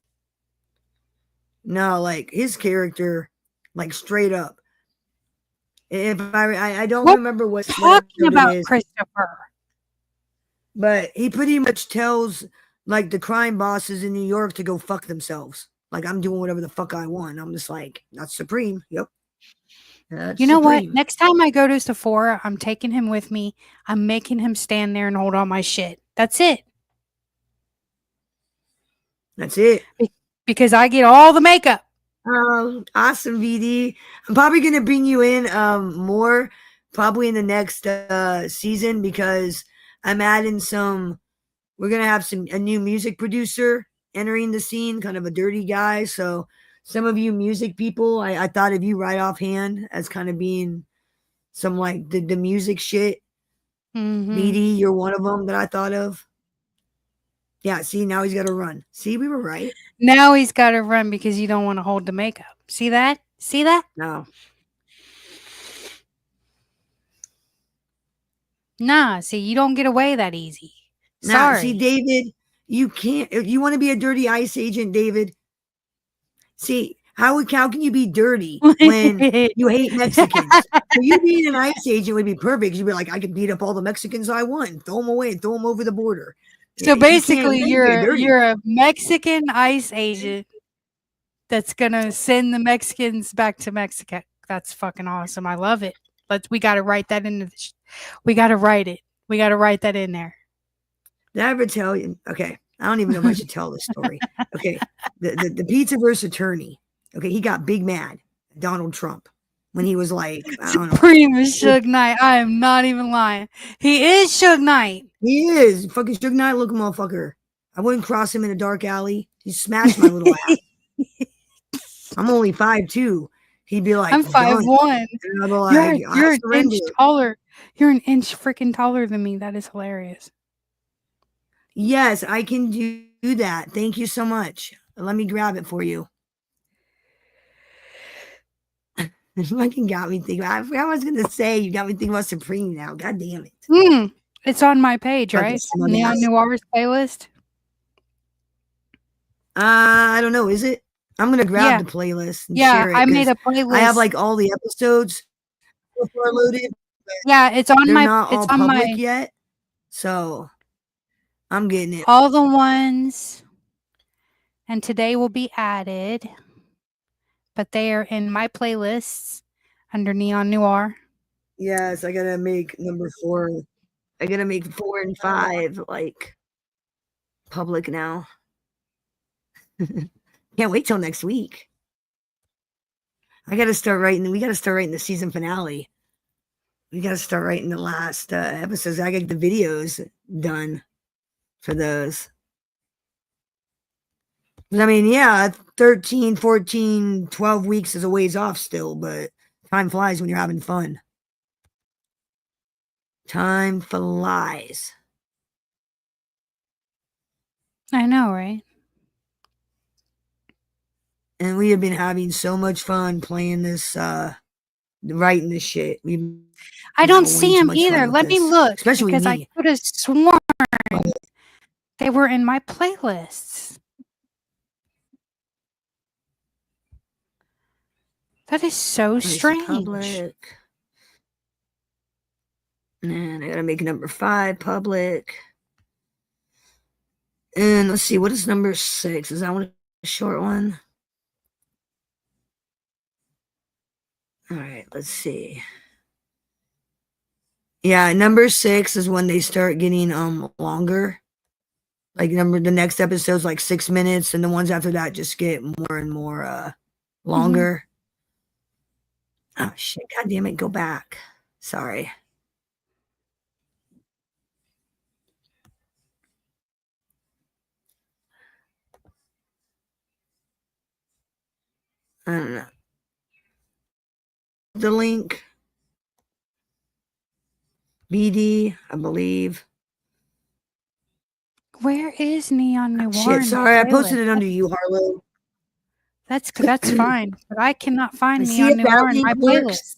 No, his character, straight up. If I don't remember what talking about Christopher. But he pretty much tells the crime bosses in New York to go fuck themselves. I'm doing whatever the fuck I want. I'm just that's Supreme. Yep. That's you know Supreme. what? Next time I go to Sephora, I'm taking him with me. I'm making him stand there and hold all my shit. That's it. That's it. Because I get all the makeup. Awesome, VD. I'm probably gonna bring you in more probably in the next season because I'm adding we're gonna have a new music producer entering the scene, kind of a dirty guy. So some of you music people, I thought of you right offhand as kind of being some the music shit. VD, you're one of them that I thought of. Yeah, see, now he's got to run. See, we were right. Now he's got to run because you don't want to hold the makeup. See that? See that? No. Nah, see, you don't get away that easy. Sorry. See, David, you can't. If you want to be a dirty ICE agent, David, see, How can you be dirty when you hate Mexicans? So you being an ICE agent would be perfect. You'd be like, I can beat up all the Mexicans I want and throw them away and throw them over the border. So basically, you can't be you're a Mexican ICE agent that's gonna send the Mexicans back to Mexico. That's fucking awesome. I love it. We got to write that into we got to write it. We got to write that in there. Did I ever tell you? Okay, I don't even know if I should tell this story. Okay, the pizza versus attorney. Okay, he got big mad at Donald Trump when he was like, I don't know. Supreme is Suge Knight. I am not even lying. He is Suge Knight. He is fucking Suge Knight looking motherfucker. I wouldn't cross him in a dark alley. He smashed my little ass. I'm only 5'2". He'd be like, I'm 5'1". Like, you're an inch taller. You're an inch freaking taller than me. That is hilarious. Yes, I can do that. Thank you so much. Let me grab it for you. Fucking got me thinking. I forgot what I was gonna say. You got me thinking about Supreme now. God damn it. It's on my page, right? Neon Noir's playlist. I don't know. Is it? I'm gonna grab the playlist. And share it, I made a playlist. I have like all the episodes before loaded. Yeah, it's on they're my. Not it's all on public my yet. So I'm getting it. All the ones, and today will be added, but they are in my playlists under Neon Noir. Yes, I gotta make number 4. I gotta make 4 and 5 like public now. Can't wait till next week. I gotta start writing. We gotta start writing the season finale. We gotta start writing the last episodes. I got the videos done for those. I mean, yeah, 13, 14, 12 weeks is a ways off still, but time flies when you're having fun. Time flies. I know, right? And we have been having so much fun playing this, writing this shit. I don't see him either. Let me look. Especially because me. I could have sworn they were in my playlists. That is so strange. Public. And I gotta make number 5 public. And let's see, what is number 6? Is that one a short one? All right, let's see. Yeah, number 6 is when they start getting longer. Like the next episode's like 6 minutes, and the ones after that just get more and more longer. Oh shit, god damn it, go back. Sorry. I don't know. The link. BD, I believe. Where is Neon Noir? Shit, sorry, I posted it under you, Harlow. That's fine, but I cannot find Neon Noir in my playlist.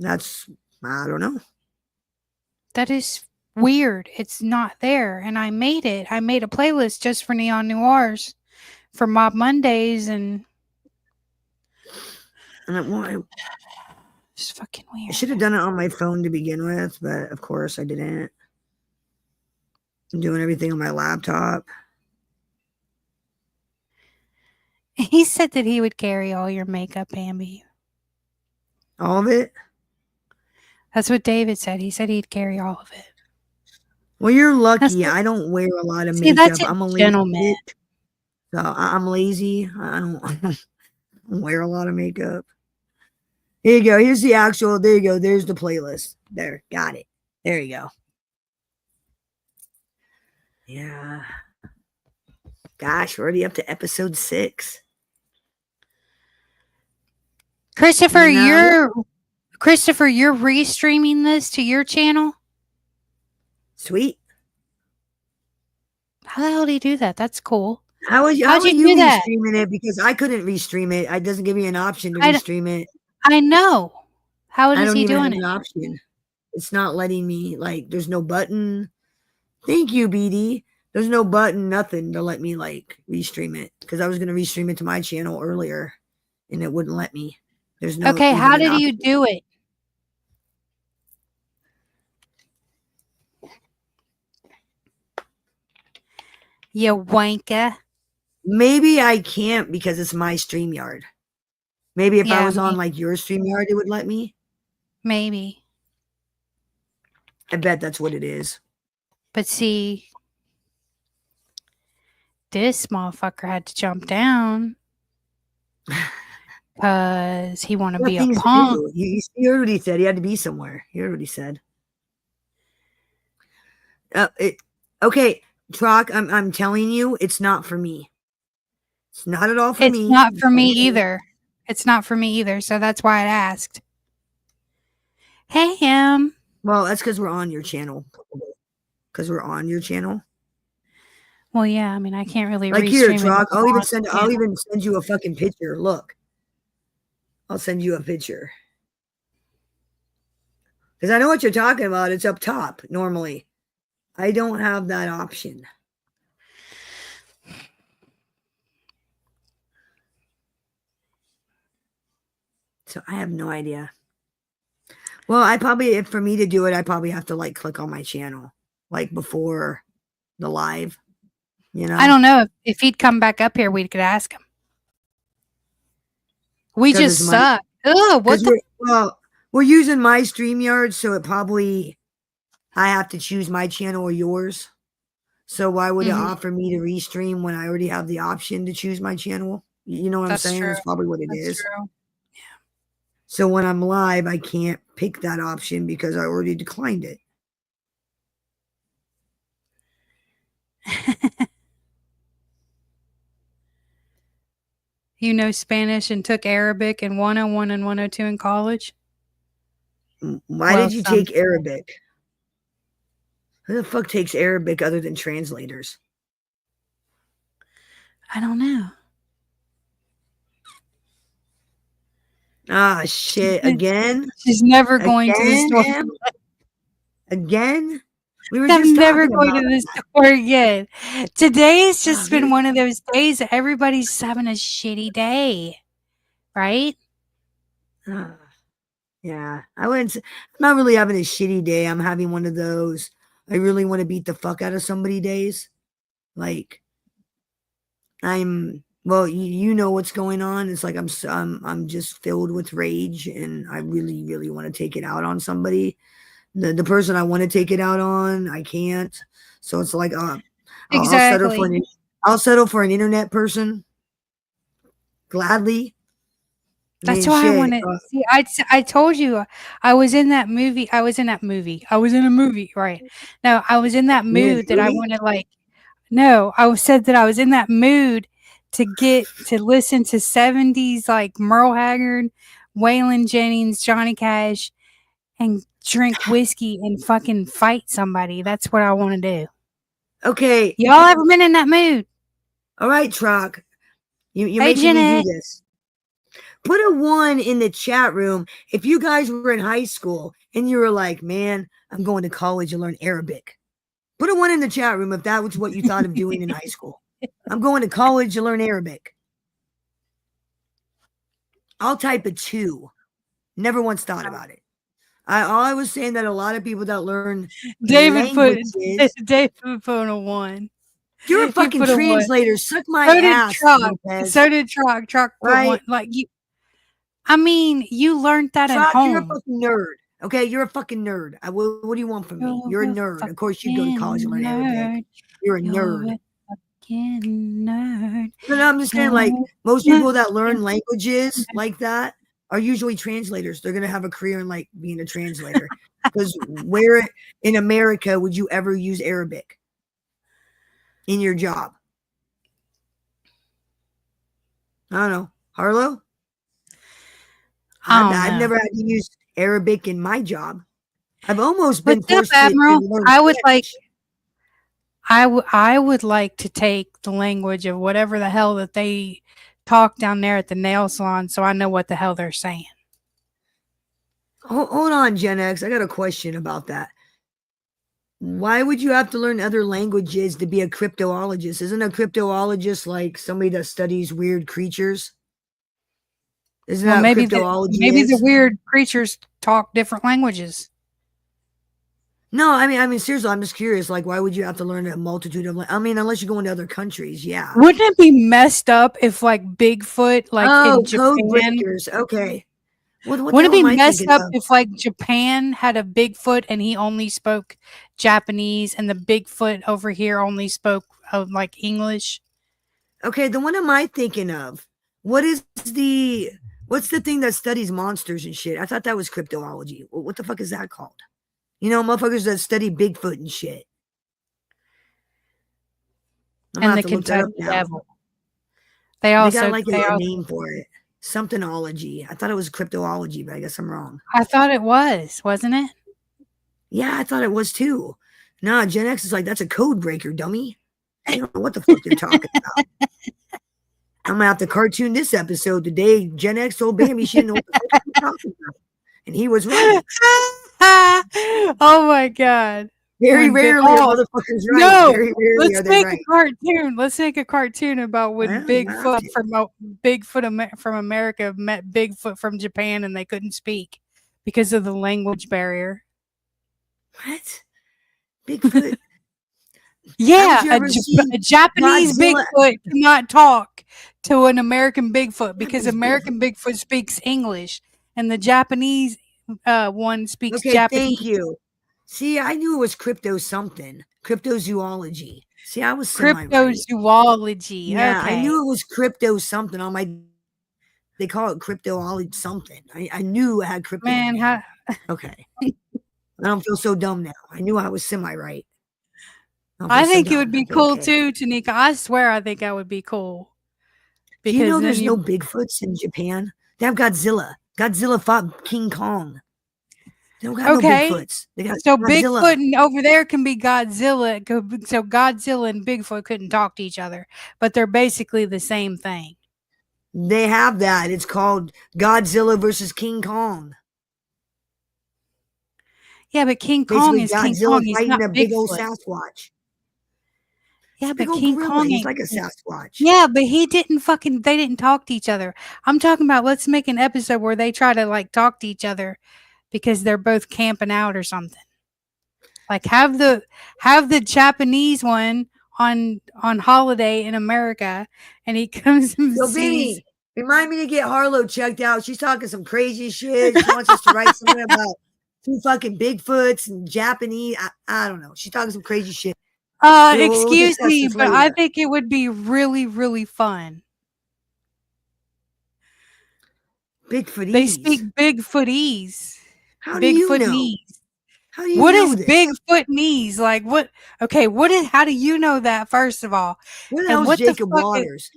I don't know. That is weird. It's not there, and I made it. I made a playlist just for Neon Noirs for Mob Mondays, and it's fucking weird. I should have done it on my phone to begin with, but of course I didn't. I'm doing everything on my laptop. He said that he would carry all your makeup, Bambi. All of it? That's what David said. He said he'd carry all of it. Well, you're lucky. I don't wear a lot of makeup. I'm a gentleman. So I'm lazy. I don't wear a lot of makeup. Here you go. Here's the actual. There you go. There's the playlist. There. Got it. There you go. Yeah. Gosh, we're already up to episode 6. Christopher, you're restreaming this to your channel? Sweet. How the hell do you do that? That's cool. How'd you restreaming it? Because I couldn't restream it. It doesn't give me an option to restream it. I know. How is he doing it? An option. It's not letting me, like, there's no button. Thank you, BD. There's no button, nothing to let me like restream it because I was gonna restream it to my channel earlier, and it wouldn't let me. There's no. Okay, how did you do it? You wanker. Maybe I can't because it's my StreamYard. Maybe if I was on like your StreamYard, it would let me. Maybe. I bet that's what it is. But see, this motherfucker had to jump down because he want to be a punk. You already said he had to be somewhere. You already said. Okay, Troc, I'm telling you, it's not for me. It's not at all for me. It's not for me either. It's not for me either. So that's why I asked. Hey, him. Well, that's because we're on your channel. Because we're on your channel. Well, yeah. I mean, I can't really like here, restream Troc. it. I'll even send you a fucking picture. Look, I'll send you a picture. Because I know what you're talking about. It's up top normally. I don't have that option. So I have no idea. Well, if for me to do it, I probably have to like click on my channel, like before the live. You know, I don't know if he'd come back up here, we could ask him. We just suck. Ugh, what the? Well, we're using my StreamYard, so it probably I have to choose my channel or yours. So why would it offer me to restream when I already have the option to choose my channel? You know what I'm saying? True. That's probably what it is. True. So when I'm live, I can't pick that option because I already declined it. You know Spanish and took Arabic in 101 and 102 in college? Why did you take Arabic? Who the fuck takes Arabic other than translators? I don't know. Ah, shit. Again? She's never going to the store. Again? I'm never going to the store again. Today's just been one of those days that everybody's having a shitty day. Right? Yeah. I'm not really having a shitty day. I'm having one of those I really want to beat the fuck out of somebody days. Like, well, you know what's going on. It's like I'm just filled with rage, and I really, really want to take it out on somebody. The person I want to take it out on, I can't. So it's like, exactly. I'll settle for an internet person gladly. That's why I want to see. I told you I was in that movie. I was in a movie, right? No, I was in that mood that I wanted like. No, I said that I was in that mood to listen to 70s like Merle Haggard, Waylon Jennings, Johnny Cash, and drink whiskey and fucking fight somebody. That's what I want to do. Okay. Y'all ever been in that mood? All right, Troc. You're making me do this. Put a 1 in the chat room if you guys were in high school and you were like, man, I'm going to college and learn Arabic. Put a 1 in the chat room if that was what you thought of doing in high school. I'm going to college to learn Arabic. I'll type a 2. Never once thought about it. I was saying that a lot of people that learn David put a 1. You're a fucking translator. Suck my ass. So did Troc. Troc put 1. Like you. I mean, you learned that at home. You're a fucking nerd. Okay, you're a fucking nerd. What do you want from me? You're a nerd. Of course, you go to college and learn Arabic. You're a nerd. Nerd. But I'm just saying, like, most people that learn languages like that are usually translators. They're gonna have a career in like being a translator. Because where in America would you ever use Arabic in your job? I don't know. Harlow? I've never had to use Arabic in my job. I've almost been forced to learn Spanish. I would like to take the language of whatever the hell that they talk down there at the nail salon so I know what the hell they're saying. Hold on, Gen X. I got a question about that. Why would you have to learn other languages to be a cryptoologist? Isn't a cryptoologist like somebody that studies weird creatures? Isn't Well, that what maybe cryptoology is? the weird creatures talk different languages. No, I mean, seriously, I'm just curious. Like, why would you have to learn a multitude of? I mean, unless you go into other countries, yeah. Wouldn't it be messed up if, like, Bigfoot, like in code Japan? breakers. Okay. What Wouldn't the it hell be am I messed thinking up of? if, like, Japan had a Bigfoot and he only spoke Japanese, and the Bigfoot over here only spoke like English? Okay, the one am I thinking of? What's the thing that studies monsters and shit? I thought that was cryptoology. What the fuck is that called? You know, motherfuckers that study Bigfoot and shit. I'm gonna And have the to look that up Kentucky now. Devil. They got like also a name for it. Somethingology. I thought it was cryptoology, but I guess I'm wrong. I thought it was, wasn't it? Yeah, I thought it was too. Nah, Gen X is like, that's a code breaker, dummy. I don't know what the fuck they're talking about. I'm gonna have to cartoon this episode today. Gen X told Bambi she didn't know what the fuck we were talking about. And he was right. Oh my god. Very rarely are motherfuckers right. No, Very rarely let's are they make right. a cartoon. Let's make a cartoon about when Well, Bigfoot from America met Bigfoot from Japan and they couldn't speak because of the language barrier. What? Bigfoot? Yeah, Haven't you ever seen a Japanese Godzilla? Bigfoot cannot talk to an American Bigfoot because Japanese American Bigfoot speaks English and the Japanese one speaks Okay, Japanese. thank you. See, I knew it was crypto something. Cryptozoology. See, I was semi-right. Cryptozoology. Yeah, Okay. I knew it was crypto something on my. They call it cryptoology something. I knew it had crypto. Man, how? Okay. I don't feel so dumb now. I knew I was semi-right. I think it would be cool too, Tanika. I swear, I think that would be cool. Do you know there's no Bigfoots in Japan? They have Godzilla. Godzilla fought King Kong. They don't got no Bigfoots. They got so Godzilla. Bigfoot over there can be Godzilla. So Godzilla and Bigfoot couldn't talk to each other, but they're basically the same thing. They have that. It's called Godzilla versus King Kong. Yeah, but King Kong is King Kong. He's not a Bigfoot. Big old Sasquatch. Yeah, but King Kong is like a Sasquatch. Yeah, but he didn't they didn't talk to each other. I'm talking about let's make an episode where they try to like talk to each other because they're both camping out or something. Like have the Japanese one on holiday in America and he comes and sees. Remind me to get Harlow checked out. She's talking some crazy shit. She wants us to write something about 2 fucking Bigfoots and Japanese. I don't know. She's talking some crazy shit. Excuse me, but later. I think it would be really, really fun. Bigfootese. They speak Bigfootese. How do you know? How do you what know is this? Bigfootese? Like what? Okay, how do you know that? First of all, what the hell is Jacob Waters?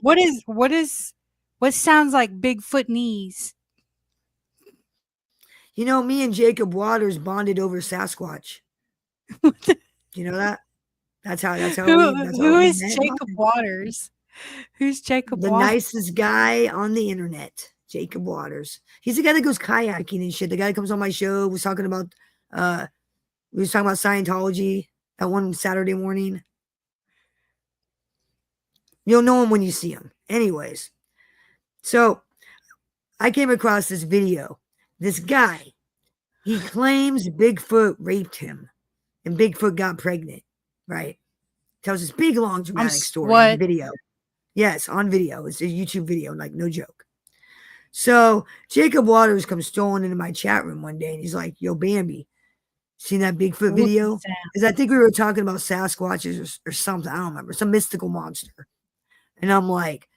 What sounds like Bigfootese? You know, me and Jacob Waters bonded over Sasquatch. You know that? That's how. Who is Jacob Waters? Who's Jacob Waters? The Waters? nicest guy on the internet. Jacob Waters. He's the guy that goes kayaking and shit. The guy that comes on my show was talking about Scientology that one Saturday morning. You'll know him when you see him. Anyways, so I came across this video. This guy, he claims Bigfoot raped him and Bigfoot got pregnant, right? Tells this big, long, dramatic story on video. Yes, on video. It's a YouTube video, like no joke. So Jacob Waters comes strolling into my chat room one day and he's like, yo, Bambi, seen that Bigfoot video? Because I think we were talking about Sasquatches or something. I don't remember. Some mystical monster. And I'm like,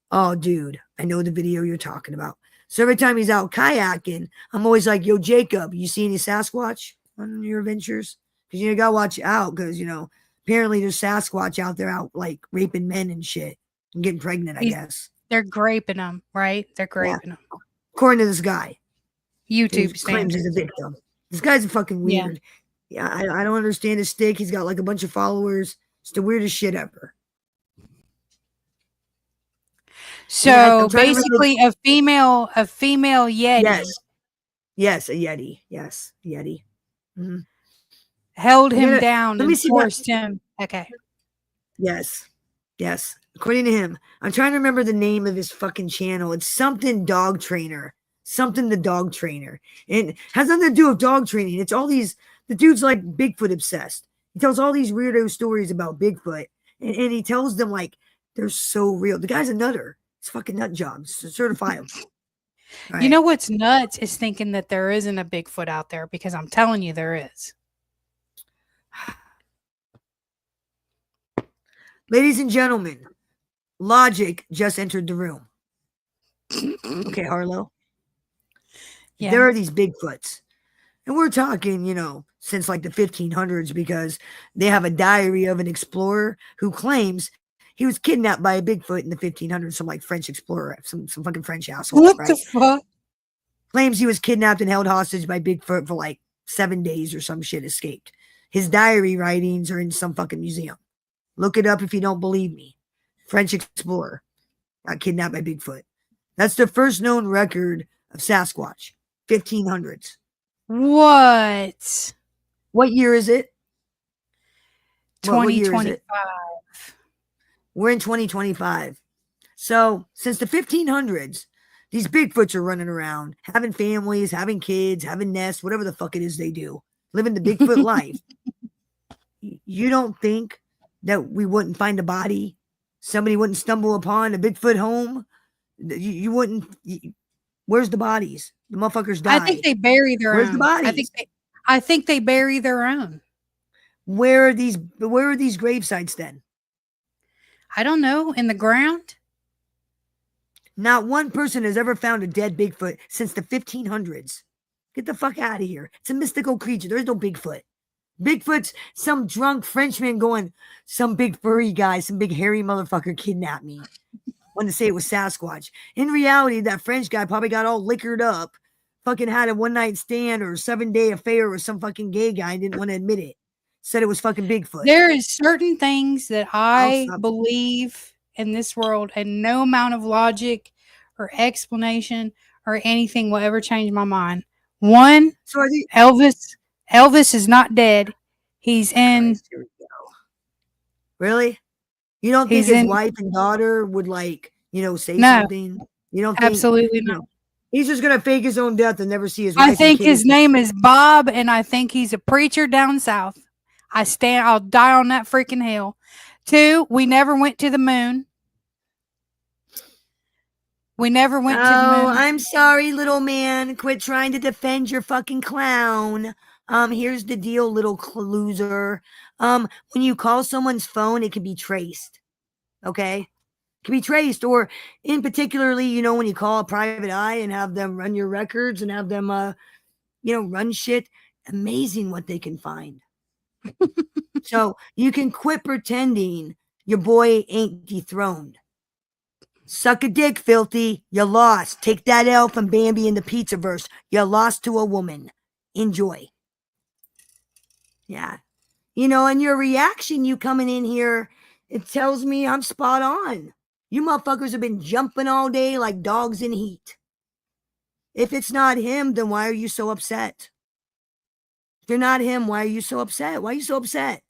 oh, dude, I know the video you're talking about. So every time he's out kayaking, I'm always like, yo, Jacob, you see any Sasquatch on your adventures? Because you got to watch out because, apparently there's Sasquatch out there out like raping men and shit and getting pregnant, I guess. They're graping them, right? They're graping them. According to this guy. YouTube claims he's a victim. This guy's fucking weird. Yeah, I don't understand his stick. He's got like a bunch of followers. It's the weirdest shit ever. So basically a female Yeti. Yes, a Yeti. Yes, Yeti. Mm-hmm. held him down let me and see forced him. Okay. Yes. Yes. According to him, I'm trying to remember the name of his fucking channel. It's something dog trainer. Something the dog trainer. And it has nothing to do with dog training. It's all these, the dude's like Bigfoot obsessed. He tells all these weirdo stories about Bigfoot. And he tells them like they're so real. The guy's a nutter. It's fucking nut job. Certifiable. Right. You know what's nuts is thinking that there isn't a Bigfoot out there, because I'm telling you there is. Ladies and gentlemen, logic just entered the room. Okay, Harlow. Yeah. There are these Bigfoots. And we're talking, you know, since like the 1500s, because they have a diary of an explorer who claims he was kidnapped by a Bigfoot in the 1500s, some like French explorer, some fucking French asshole. What the fuck? Claims he was kidnapped and held hostage by Bigfoot for like 7 days or some shit, escaped. His diary writings are in some fucking museum. Look it up if you don't believe me. French explorer got kidnapped by Bigfoot. That's the first known record of Sasquatch, 1500s. What? What year is it? 2025. We're in 2025. So since the 1500s, these Bigfoots are running around, having families, having kids, having nests, whatever the fuck it is they do, living the Bigfoot life. You don't think that we wouldn't find a body? Somebody wouldn't stumble upon a Bigfoot home? You wouldn't. Where's the bodies? The motherfuckers died. I think they bury their Where's own. The bodies? I think they bury their own. Where are these grave sites then? I don't know. In the ground? Not one person has ever found a dead Bigfoot since the 1500s. Get the fuck out of here. It's a mystical creature. There is no Bigfoot. Bigfoot's some drunk Frenchman going, some big furry guy, some big hairy motherfucker kidnapped me. Wanted to say it was Sasquatch. In reality, that French guy probably got all liquored up, fucking had a one-night stand or a 7-day affair with some fucking gay guy and didn't want to admit it. Said it was fucking Bigfoot. There is certain things that I believe in this world, and no amount of logic or explanation or anything will ever change my mind. One, Elvis is not dead. He's in. Here we go. Really? You don't think his wife and daughter would say something? You don't think? Absolutely not. He's just gonna fake his own death and never see his wife. I think his name is Bob, and I think he's a preacher down south. I'll die on that freaking hill. 2, we never went to the moon. We never went to the moon. I'm sorry, little man. Quit trying to defend your fucking clown. Here's the deal, little loser. When you call someone's phone, it can be traced. Okay? It can be traced. Or in particularly, when you call a private eye and have them run your records and have them, run shit. Amazing what they can find. So you can quit pretending your boy ain't dethroned. Suck a dick, filthy. You lost. Take that L from Bambi in the Pizzaverse. You lost to a woman. Enjoy. Yeah. And your reaction, you coming in here, it tells me I'm spot on. You motherfuckers have been jumping all day like dogs in heat. If it's not him, then why are you so upset? If you're not him, why are you so upset? Why are you so upset?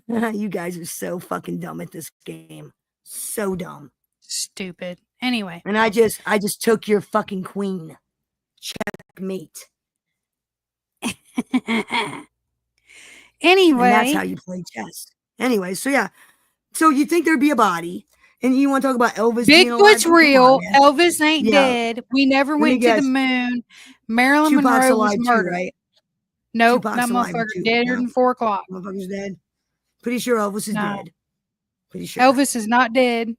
You guys are so fucking dumb at this game. So dumb. Stupid. Anyway. And I just took your fucking queen. Checkmate. Anyway. And that's how you play chess. Anyway, so yeah. So you think there'd be a body, and you want to talk about Elvis? Bigfoot's real. Elvis ain't dead. We never went to the moon. Marilyn Monroe was murdered. Right? Nope, that motherfucker dead than 4 o'clock. Motherfucker's dead. Pretty sure Elvis is dead. Pretty sure. Elvis is not dead.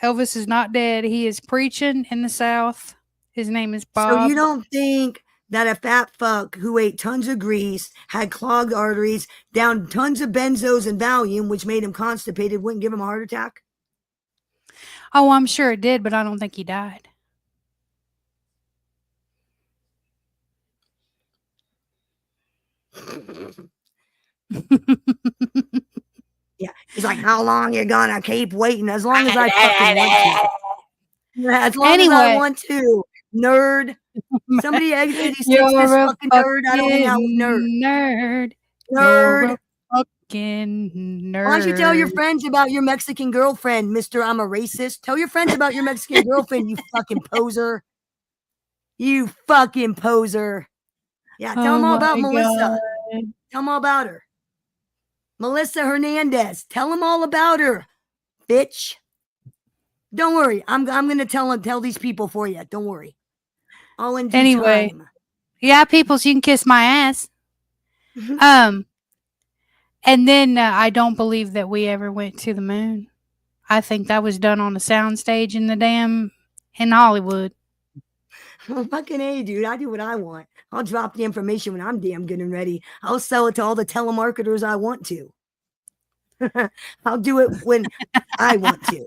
Elvis is not dead. He is preaching in the South. His name is Bob. So you don't think that a fat fuck who ate tons of grease, had clogged arteries, downed tons of benzos and Valium, which made him constipated, wouldn't give him a heart attack? Oh, I'm sure it did, but I don't think he died. Yeah, he's like, how long you gonna keep waiting? As long as I fucking want to. As long as I want to, nerd. Somebody exit these You're this a fucking nerd. I don't hang out with nerds. nerd. You're Nerd. a fucking nerd. Why don't you tell your friends about your Mexican girlfriend, Mr. I'm a racist? Tell your friends about your Mexican girlfriend, you fucking poser. You fucking poser. Yeah, tell them all about Melissa. Tell them all about her. Melissa Hernandez. Tell them all about her, bitch. Don't worry. I'm gonna tell these people for you. Don't worry. All in due time. Yeah, people, so you can kiss my ass. And then I don't believe that we ever went to the moon. I think that was done on a soundstage in Hollywood. Well, fucking A, dude. I do what I want. I'll drop the information when I'm damn good and ready. I'll sell it to all the telemarketers I want to. I'll do it when I want to.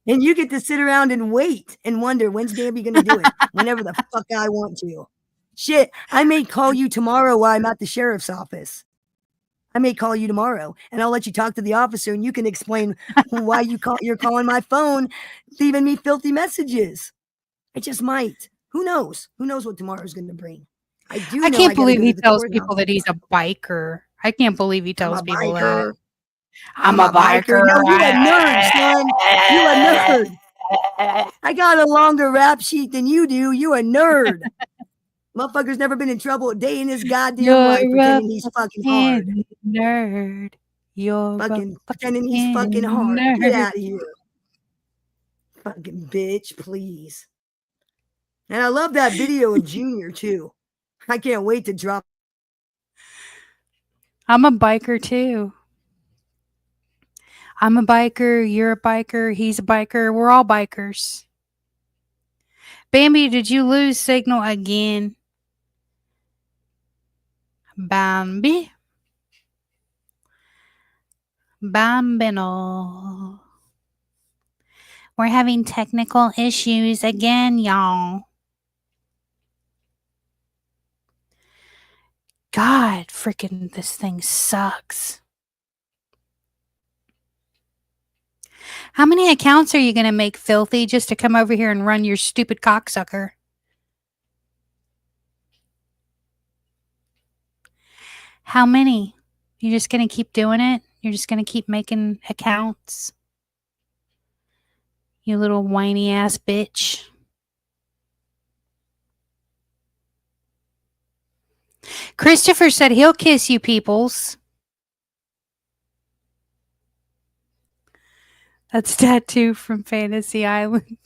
And you get to sit around and wait and wonder when's Damby going to do it? Whenever the fuck I want to. Shit, I may call you tomorrow while I'm at the sheriff's office. I may call you tomorrow and I'll let you talk to the officer and you can explain why you're calling my phone, leaving me filthy messages. I just might. Who knows? Who knows what tomorrow's going to bring? I can't believe he tells people that he's a biker. I can't believe he tells people that. I'm a biker. No, you a nerd, son. You a nerd. I got a longer rap sheet than you do. You a nerd. Motherfucker's never been in trouble a day in his goddamn life pretending he's fucking hard. Nerd. You're fucking pretending he's fucking hard. Nerd. Get out of here. Fucking bitch, please. And I love that video of Junior too. I can't wait to drop. I'm a biker too. I'm a biker. You're a biker. He's a biker. We're all bikers. Bambi, did you lose signal again? Bambi. Bambino. We're having technical issues again, y'all. God, freaking this thing sucks. How many accounts are you going to make, Filthy, just to come over here and run your stupid cocksucker? How many? You're just going to keep doing it? You're just going to keep making accounts? You little whiny ass bitch. Christopher said he'll kiss you, peoples. That's tattoo from Fantasy Island.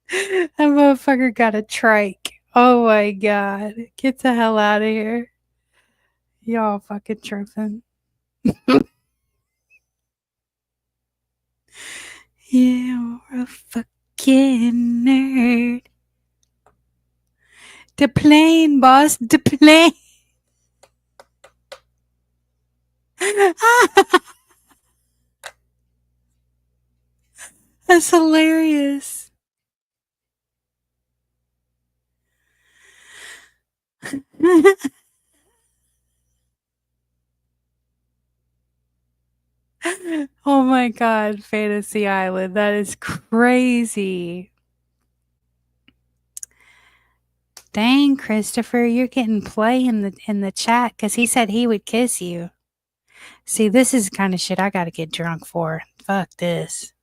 That motherfucker got a trike. Oh my god. Get the hell out of here. Y'all fucking tripping. You're a fucking nerd. The plane, boss. The plane. That's hilarious. Oh my god, Fantasy Island. That is crazy. Dang, Christopher, you're getting play in the chat because he said he would kiss you. See, this is the kind of shit I gotta get drunk for. Fuck this.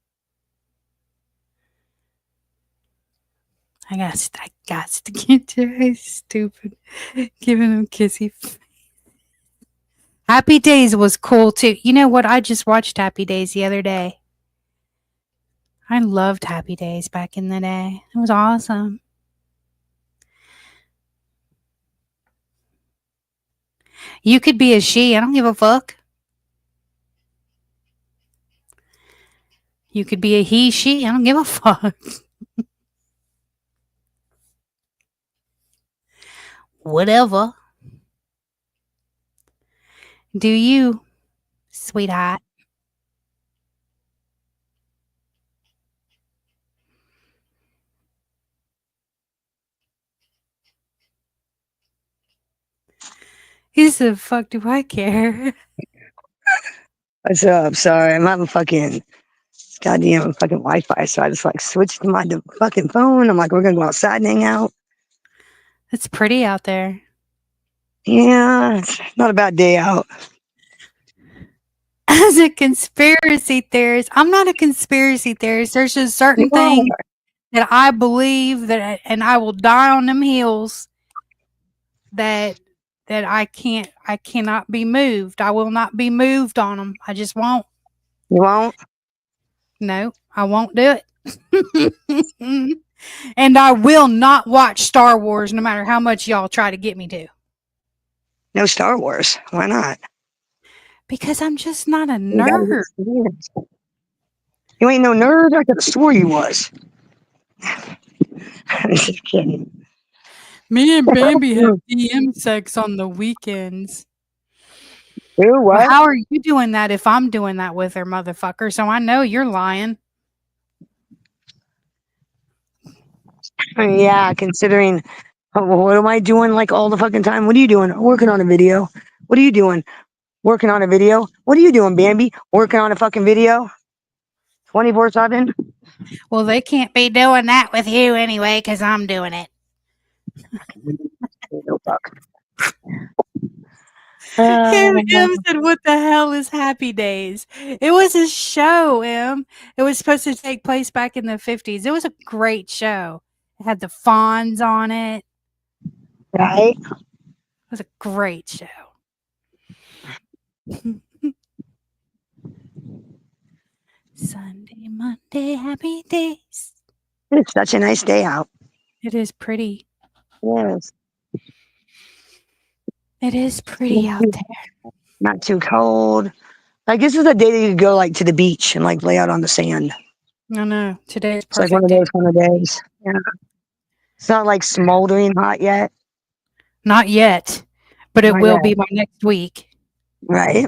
I got to get your stupid. Giving him kissy. Happy Days was cool too. You know what? I just watched Happy Days the other day. I loved Happy Days back in the day. It was awesome. You could be a she. I don't give a fuck. You could be a he, she. I don't give a fuck. Whatever. Do you, sweetheart? He said, fuck do I care? What's up? Sorry, I'm having fucking goddamn fucking Wi-Fi. So I just like switched to my fucking phone. I'm like, we're gonna go outside and hang out. It's pretty out there. Yeah, it's not a bad day out. As a conspiracy theorist, I'm not a conspiracy theorist. There's just certain things that I believe that, and I will die on them hills that I cannot be moved. I will not be moved on them. I just won't. You won't? No, I won't do it. And I will not watch Star Wars no matter how much y'all try to get me to. No Star Wars. Why not? Because I'm just not a nerd. You ain't no nerd? I could have swore you was. I'm just kidding. Me and Bambi have DM sex on the weekends. Ew, what? Well, how are you doing that if I'm doing that with her, motherfucker? So I know you're lying. Yeah, considering what am I doing like all the fucking time? What are you doing? Working on a video. What are you doing? Working on a video. What are you doing, Bambi? Working on a fucking video? 24/7? Well, they can't be doing that with you anyway because I'm doing it. No fuck. M said, "What the hell is Happy Days?" It was a show, M. It was supposed to take place back in the 50s. It was a great show. It had the Fonz on it. Right? It was a great show. Sunday, Monday, Happy Days. It's such a nice day out. It is pretty. Yes. It is pretty out there. Not too cold. Like this is a day that you could go like to the beach and like lay out on the sand. No, no. Today's It's like perfect. one of those kind of days. Yeah. It's not like smoldering hot yet. Not yet, but it will be by next week. Right.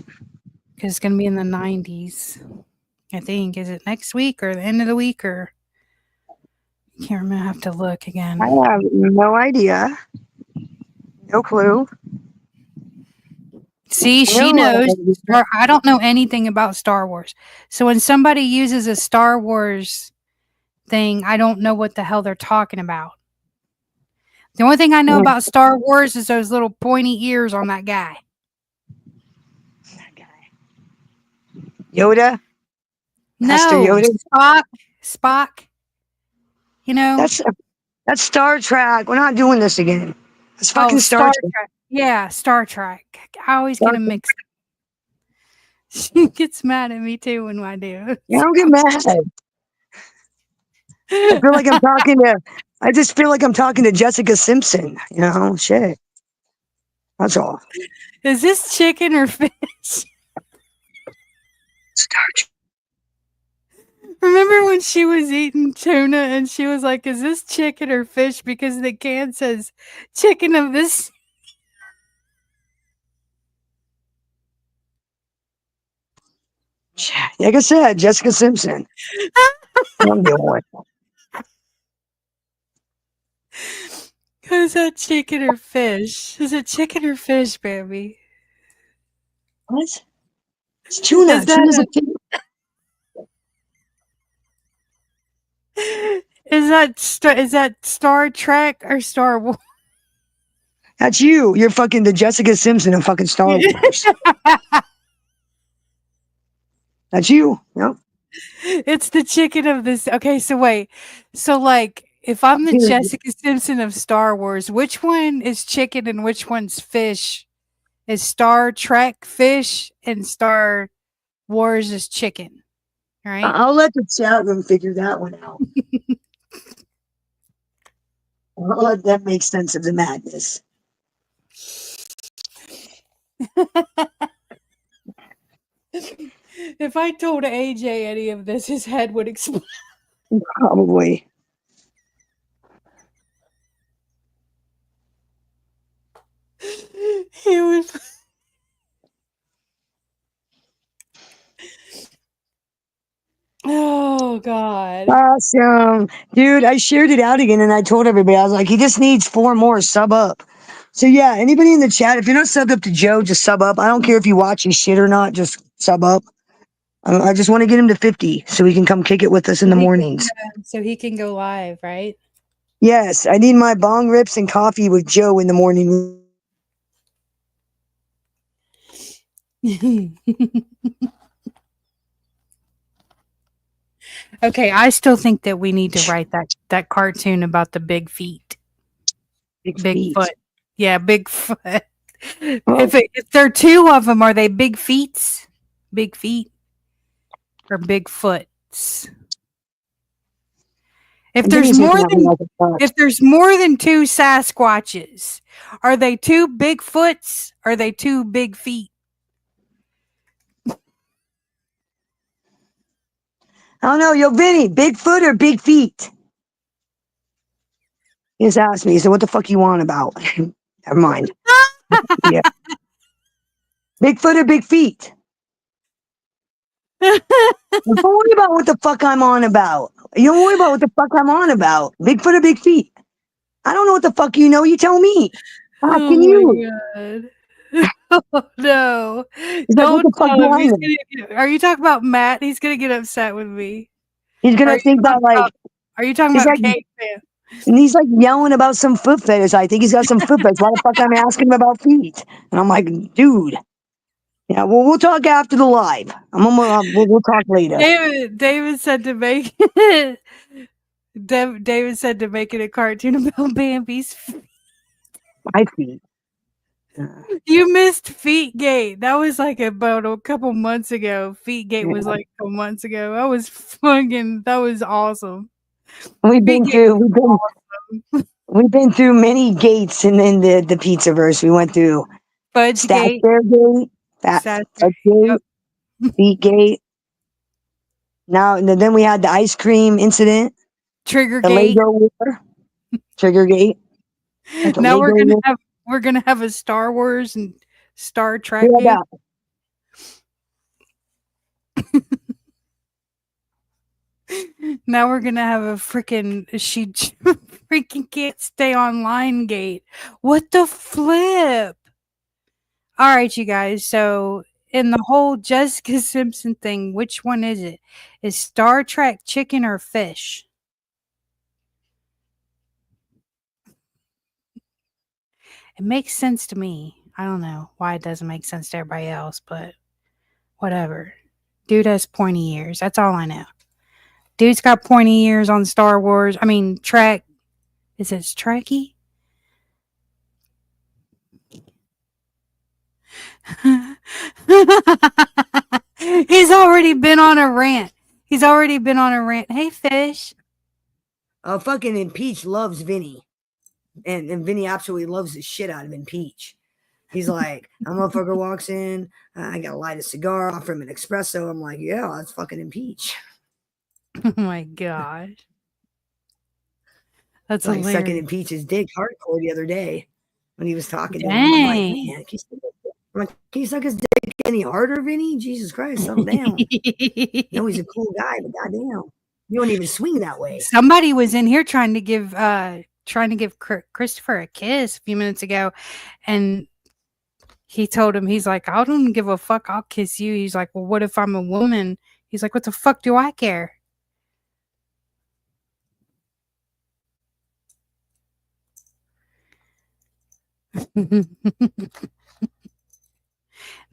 Because it's going to be in the 90s. I think. Is it next week or the end of the week or? I can't remember. I have to look again. I have no idea. No clue. See, she knows. I don't know anything about Star Wars. So when somebody uses a Star Wars thing, I don't know what the hell they're talking about. The only thing I know about Star Wars is those little pointy ears on that guy. That guy. Yoda? Master No, Yoda? Spock. You know? That's Star Trek. We're not doing this again. It's fucking Star Trek. Yeah, Star Trek. I always get them mixed up. She gets mad at me too when I do. Yeah, I don't get mad. I just feel like I'm talking to Jessica Simpson, you know, shit. That's all. Is this chicken or fish? Star Trek. Remember when she was eating tuna and she was like, is this chicken or fish? Because the can says chicken of this. Like I said, Jessica Simpson. I'm doing. Is that chicken or fish? Is it chicken or fish, baby? What? It's tuna. Is that Star Trek or Star Wars? That's you. You're fucking the Jessica Simpson of fucking Star Wars. That's you. Yep. It's the chicken of this. Okay, so wait. So like, if I'm the Jessica Simpson of Star Wars, which one is chicken and which one's fish? Is Star Trek fish and Star Wars is chicken? Right? I'll let the chat room figure that one out. I'll let them make sense of the madness. If I told AJ any of this, his head would explode. Probably. He would. Oh God. Awesome. Dude, I shared it out again and I told everybody, I was like, he just needs 4 more, sub up. So yeah, anybody in the chat, if you're not subbed up to Joe, just sub up. I don't care if you watch his shit or not, just sub up. I just want to get him to 50 so he can come kick it with us in the mornings. So he can go live, right? Yes, I need my bong rips and coffee with Joe in the morning. Okay, I still think that we need to write that cartoon about the big feet. Bigfoot. Yeah, Bigfoot. If there are two of them, are they big feets? Big feet or Bigfoots? If there's more than two Sasquatches, are they two Bigfoots? Or are they two big feet? I don't know. Yo, Vinny, Bigfoot or big feet? He just asked me. He said, what the fuck you want about? Never mind. Yeah. Bigfoot or big feet? Don't worry about what the fuck I'm on about. You don't worry about what the fuck I'm on about. Bigfoot or big feet? I don't know what the fuck you know. You tell me. Asking you. God. Oh, no. Don't Don't tell him. Are you talking about Matt? He's going to get upset with me. He's going to think that, like. Are you talking about Kate? And he's like yelling about some foot fetish. I think he's got some foot fetish. Why the fuck I'm asking him about feet? And I'm like, dude. Yeah, well, we'll talk after the live. We'll talk later. David said to make David said to make it a cartoon about Bambi's feet. My feet. You missed Feetgate. That was like about a couple months ago. Feetgate was like a couple months ago. That was awesome. We've been through many gates in the Pizzaverse. We went through Fudge Gate, Fudge Gate, Feet Gate. Now then we had the ice cream incident. Trigger the Gate. Lego War. Trigger Gate. Now we're gonna have a Star Wars and Star Trek Gate. Now we're gonna have a freaking can't stay online gate. What the flip? All right, you guys. So in the whole Jessica Simpson thing, which one is it? Is Star Trek chicken or fish? It makes sense to me. I don't know why it doesn't make sense to everybody else, but whatever. Dude has pointy ears. That's all I know. Dude's got pointy ears on Star Wars. I mean, Trek. Is it Trekkie? He's already been on a rant. Hey, fish. Fucking Impeach loves Vinny. And Vinny absolutely loves the shit out of Impeach. He's like, a motherfucker walks in, I gotta light a cigar, offer him an espresso. I'm like, yeah, that's fucking Impeach. Oh my gosh. That's like hilarious. Sucking Impeach's dick hardcore the other day when he was talking Dang. to him. I'm like, man, can you suck his dick any harder, Vinny? Jesus Christ, settle down. He's a cool guy, but goddamn, you don't even swing that way. Somebody was in here trying to give Christopher a kiss a few minutes ago, and he told him, he's like, I don't give a fuck, I'll kiss you. He's like, well, what if I'm a woman? He's like, what the fuck do I care?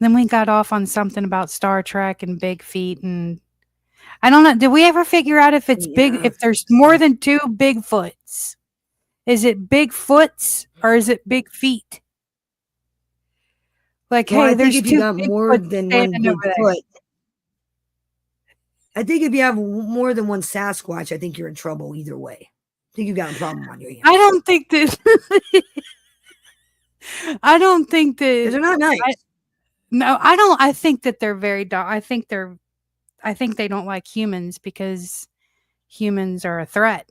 Then we got off on something about Star Trek and big feet, and I don't know. Did we ever figure out if it's big? If there's more than two Bigfoots, is it Bigfoots or is it big feet? Like, well, hey, I there's think if two you got more than one Bigfoot. I think if you have more than one Sasquatch, I think you're in trouble either way. I think you got a problem on your hands. I don't think that. I don't think that they're not nice. No, I don't. I think that they're very. I think they don't like humans because humans are a threat.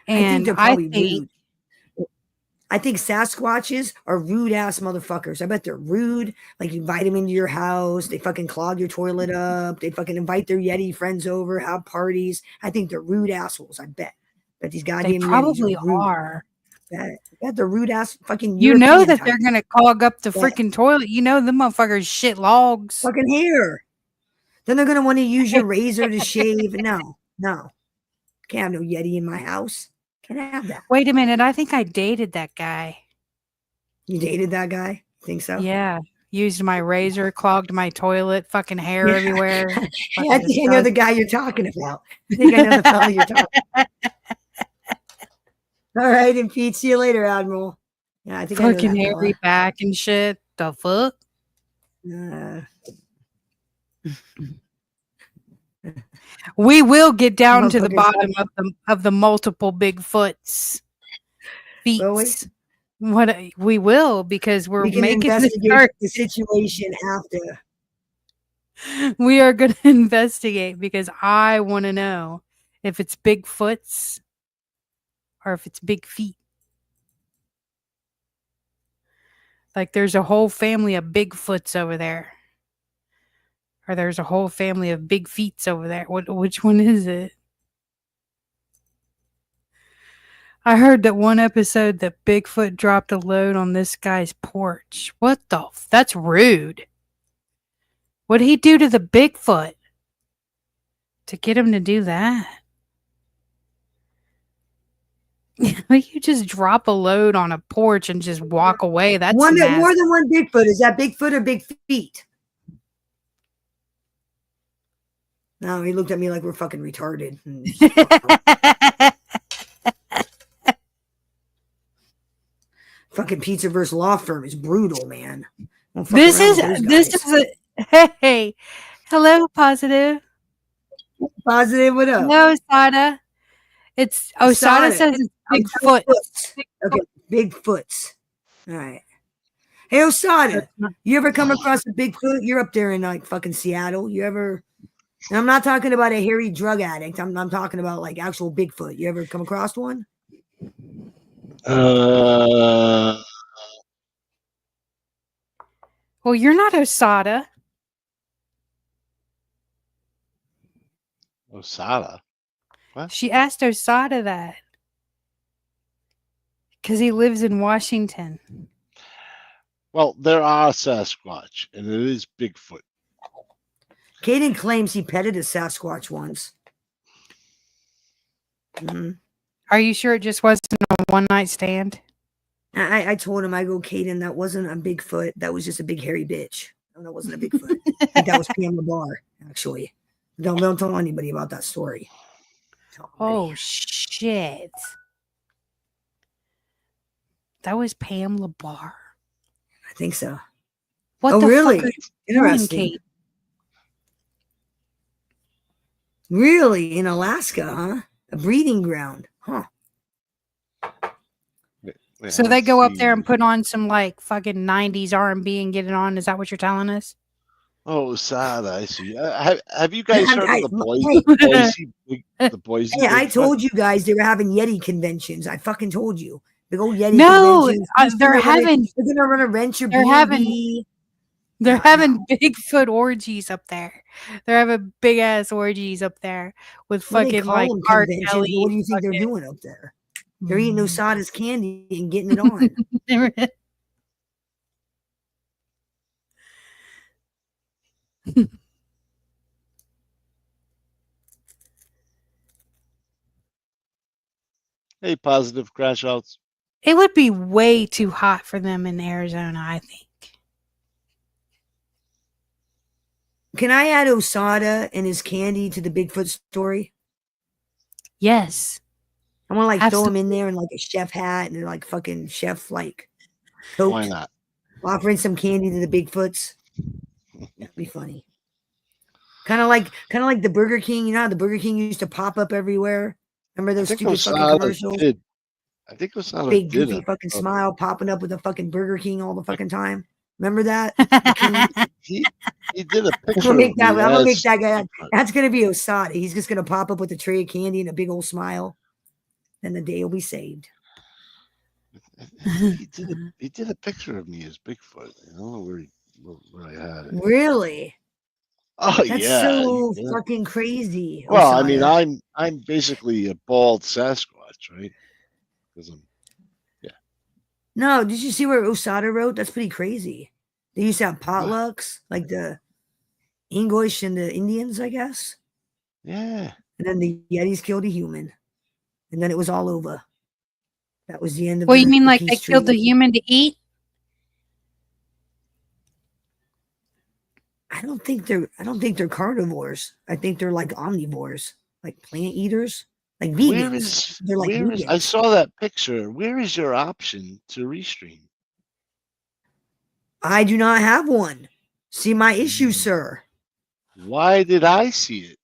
And I think they're probably rude. I think Sasquatches are rude ass motherfuckers. I bet they're rude. Like, you invite them into your house, they fucking clog your toilet up, they fucking invite their Yeti friends over, have parties. I think they're rude assholes. I bet. But these goddamn they probably Yetis are rude. are. Got the rude ass fucking You know European that type. they're gonna clog up the freaking toilet. You know the motherfuckers shit logs. Fucking hair. Then they're gonna want to use your razor to shave. No. Can't have no Yeti in my house. Can't have that. Wait a minute. I think I dated that guy. You dated that guy? Think so? Yeah. Used my razor, clogged my toilet, fucking hair everywhere. I think I know the guy you're talking about. I think I know the fellow you're talking about. All right, and Pete, see you later, Admiral. Yeah, I think fucking I know that hairy fella. back and shit. The fuck? We will get down to the bottom of the multiple Bigfoots. Feet. What we will, because we can making investigate the situation after. We are going to investigate because I want to know if it's Bigfoots or if it's big feet. Like there's a whole family of Bigfoots over there. Or there's a whole family of big feets over there. Which one is it? I heard that one episode that Bigfoot dropped a load on this guy's porch. What the that's rude. What'd he do to the Bigfoot to get him to do that? You just drop a load on a porch and just walk away. That's more than one Bigfoot. Is that Bigfoot or big feet? No, he looked at me like we're fucking retarded. Fucking Pizza versus Law Firm is brutal, man. This is hey, hello, Positive. Positive, what up? Hello, Osada. It's Osada says it's Bigfoot. Okay, Bigfoots. All right. Hey, Osada, you ever come across a Bigfoot? You're up there in like fucking Seattle. You ever? And I'm not talking about a hairy drug addict. I'm talking about like actual Bigfoot. You ever come across one? Well, you're not Osada. Osada? What? She asked Osada that. Because he lives in Washington. Well, there are Sasquatch, and it is Bigfoot. Caden claims he petted a Sasquatch once. Mm-hmm. Are you sure it just wasn't a one-night stand? I told him, I go, Caden, that wasn't a Bigfoot. That was just a big hairy bitch. No, that wasn't a Bigfoot. I think that was Pamela Barr, actually. Don't tell anybody about that story. Oh, shit. That was Pamela Barr. I think so. What the really? Fuck Interesting. doing, Kate? Really? In Alaska, huh? A breeding ground. Huh. So they go up there and put on some like fucking 90s R&B and get it on. Is that what you're telling us? Oh, sad. I see. Have you guys heard of the Boise? Hey, I told you guys they were having Yeti conventions. I fucking told you. Big old Yeti conventions. They're gonna run a rent your Airbnb. They're having Bigfoot orgies up there. They're having big ass orgies up there with fucking like art. What do you think they're doing up there? They're eating Osada's candy and getting it on. Hey, Positive Crash Outs. It would be way too hot for them in Arizona, I think. Can I add Osada and his candy to the Bigfoot story? Yes. I want to like throw him in there in like a chef hat and like fucking chef like coat. Why not? Offering some candy to the Bigfoots. That'd be funny. Kind of like the Burger King. You know how the Burger King used to pop up everywhere? Remember those stupid fucking commercials? I think Osada big did goofy it. Fucking smile popping up with a fucking Burger King all the fucking time. Remember that? he did a picture. I'm gonna make that guy. That's gonna be Osada. He's just gonna pop up with a tray of candy and a big old smile. Then the day will be saved. He did a picture of me as Bigfoot. I don't know where I had it. Really? Oh, that's so fucking crazy. Well, Osada. I mean, I'm basically a bald Sasquatch, right? Because No, did you see where Osada wrote? That's pretty crazy. They used to have potlucks, like the English and the Indians, I guess. Yeah. And then the Yetis killed a human. And then it was all over. That was the end of Well, you mean like they peace killed the treaty. human to eat? I don't think they're carnivores. I think they're like omnivores, like plant eaters, like vegans. They're like vegans. I saw that picture. Where is your option to restream? I do not have one. See my issue, sir. Why did I see it?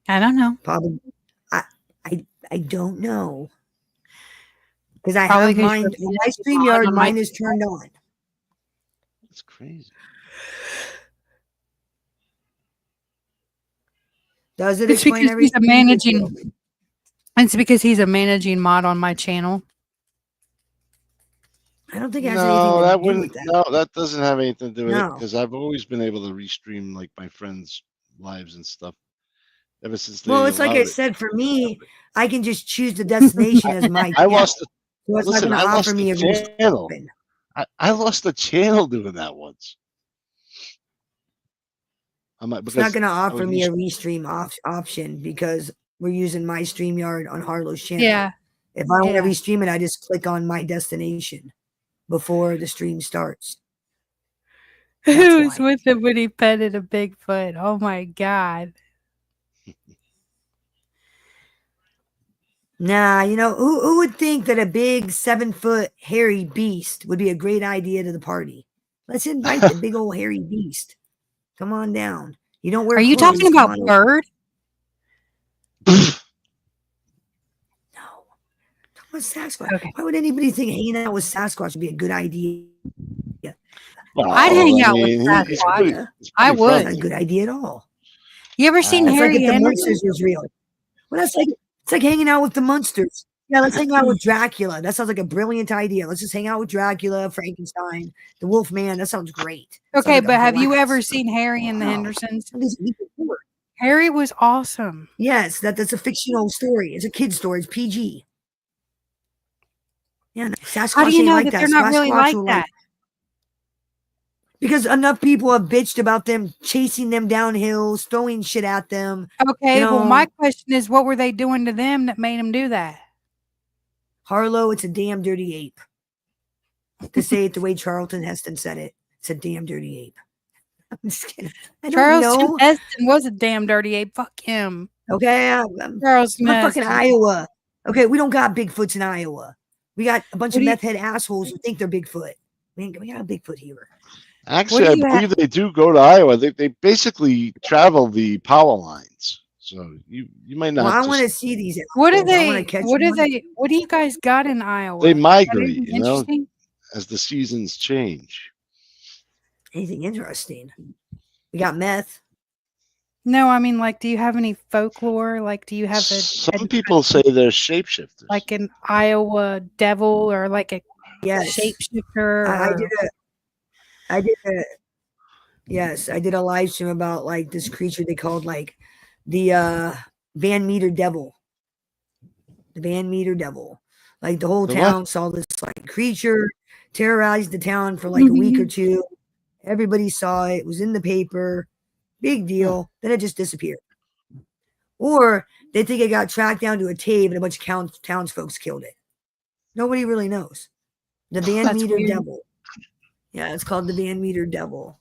I don't know. Probably, I don't know. Because I have mine. My StreamYard, mine is turned on. That's crazy. Does it It's explain because everything? he's a managing. It's because he's a managing mod on my channel. I don't think it has anything to do with that. No, that doesn't have anything to do with it because I've always been able to restream like my friends' lives and stuff. Ever since they it's like I said, for me, I can just choose the destination as my channel. So it's not going to offer me a channel. I lost the channel doing that once. It's not going to offer me a restream option because we're using my StreamYard on Harlow's channel. Yeah. If I want to restream it, I just click on my destination before the stream starts. Who's with him when he petted a Bigfoot? Oh my God. Nah, who would think that a big 7-foot hairy beast would be a great idea to the party? Let's invite the big old hairy beast. Come on down. You don't wear. Are you talking about Bird? No. Talking about Sasquatch. Okay. Why would anybody think hanging out with Sasquatch would be a good idea? Well, I'd hang out with Sasquatch. I would. Not a good idea at all. You ever seen Harry like if the Anderson? Monsters was real. Well, it's like hanging out with the Munsters. Yeah, let's hang out with Dracula. That sounds like a brilliant idea. Let's just hang out with Dracula, Frankenstein, the Wolfman. That sounds great. Okay, like but have you ever seen Harry and the Hendersons? Harry was awesome. Yes, that's a fictional story. It's a kid's story. It's PG. Yeah, Sasquatch. How do you know like that they're not really like that? Because enough people have bitched about them chasing them down hills, throwing shit at them. Okay, well, my question is, what were they doing to them that made them do that? Harlow, it's a damn dirty ape. To say it the way Charlton Heston said it, it's a damn dirty ape. I'm just kidding. Charlton Heston was a damn dirty ape. Fuck him. Okay, Charlton Heston. Fucking Iowa. Okay, we don't got Bigfoots in Iowa. We got a bunch of meth head assholes who think they're Bigfoot. We got a Bigfoot here. Actually, I believe they do go to Iowa. They basically travel the power lines, so you might not. Well, I want to see these. What do they? What do they? What do you guys got in Iowa? They migrate, as the seasons change. Anything interesting? We got meth. No, I mean, like, do you have any folklore? Like, do you have Some people say they're shapeshifters, like an Iowa devil or like a shapeshifter? I did a live stream about like this creature they called like the Van Meter Devil. The Van Meter Devil. Like the whole town saw this like creature, terrorized the town for like a week or two. Everybody saw it. It was in the paper. Big deal. Then it just disappeared. Or they think it got tracked down to a cave and a bunch of townsfolk killed it. Nobody really knows. The Van Meter Devil. Yeah, it's called the Van Meter Devil.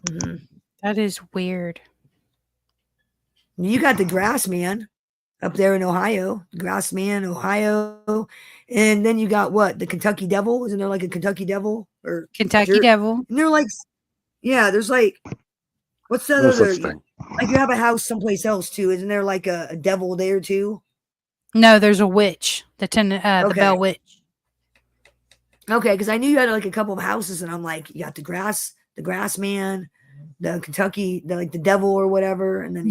Mm-hmm. That is weird. You got the Grass Man up there in Ohio. Grass Man, Ohio. And then you got what? The Kentucky Devil? Isn't there like a Kentucky Devil? Or Kentucky Devil? And they're like, yeah, there's like, what's the other thing? Like you have a house someplace else too. Isn't there like a devil there too? No, there's a witch. The Bell Witch. Okay, because I knew you had like a couple of houses, and I'm like, you got the Grass Man, the Kentucky, the devil or whatever, and then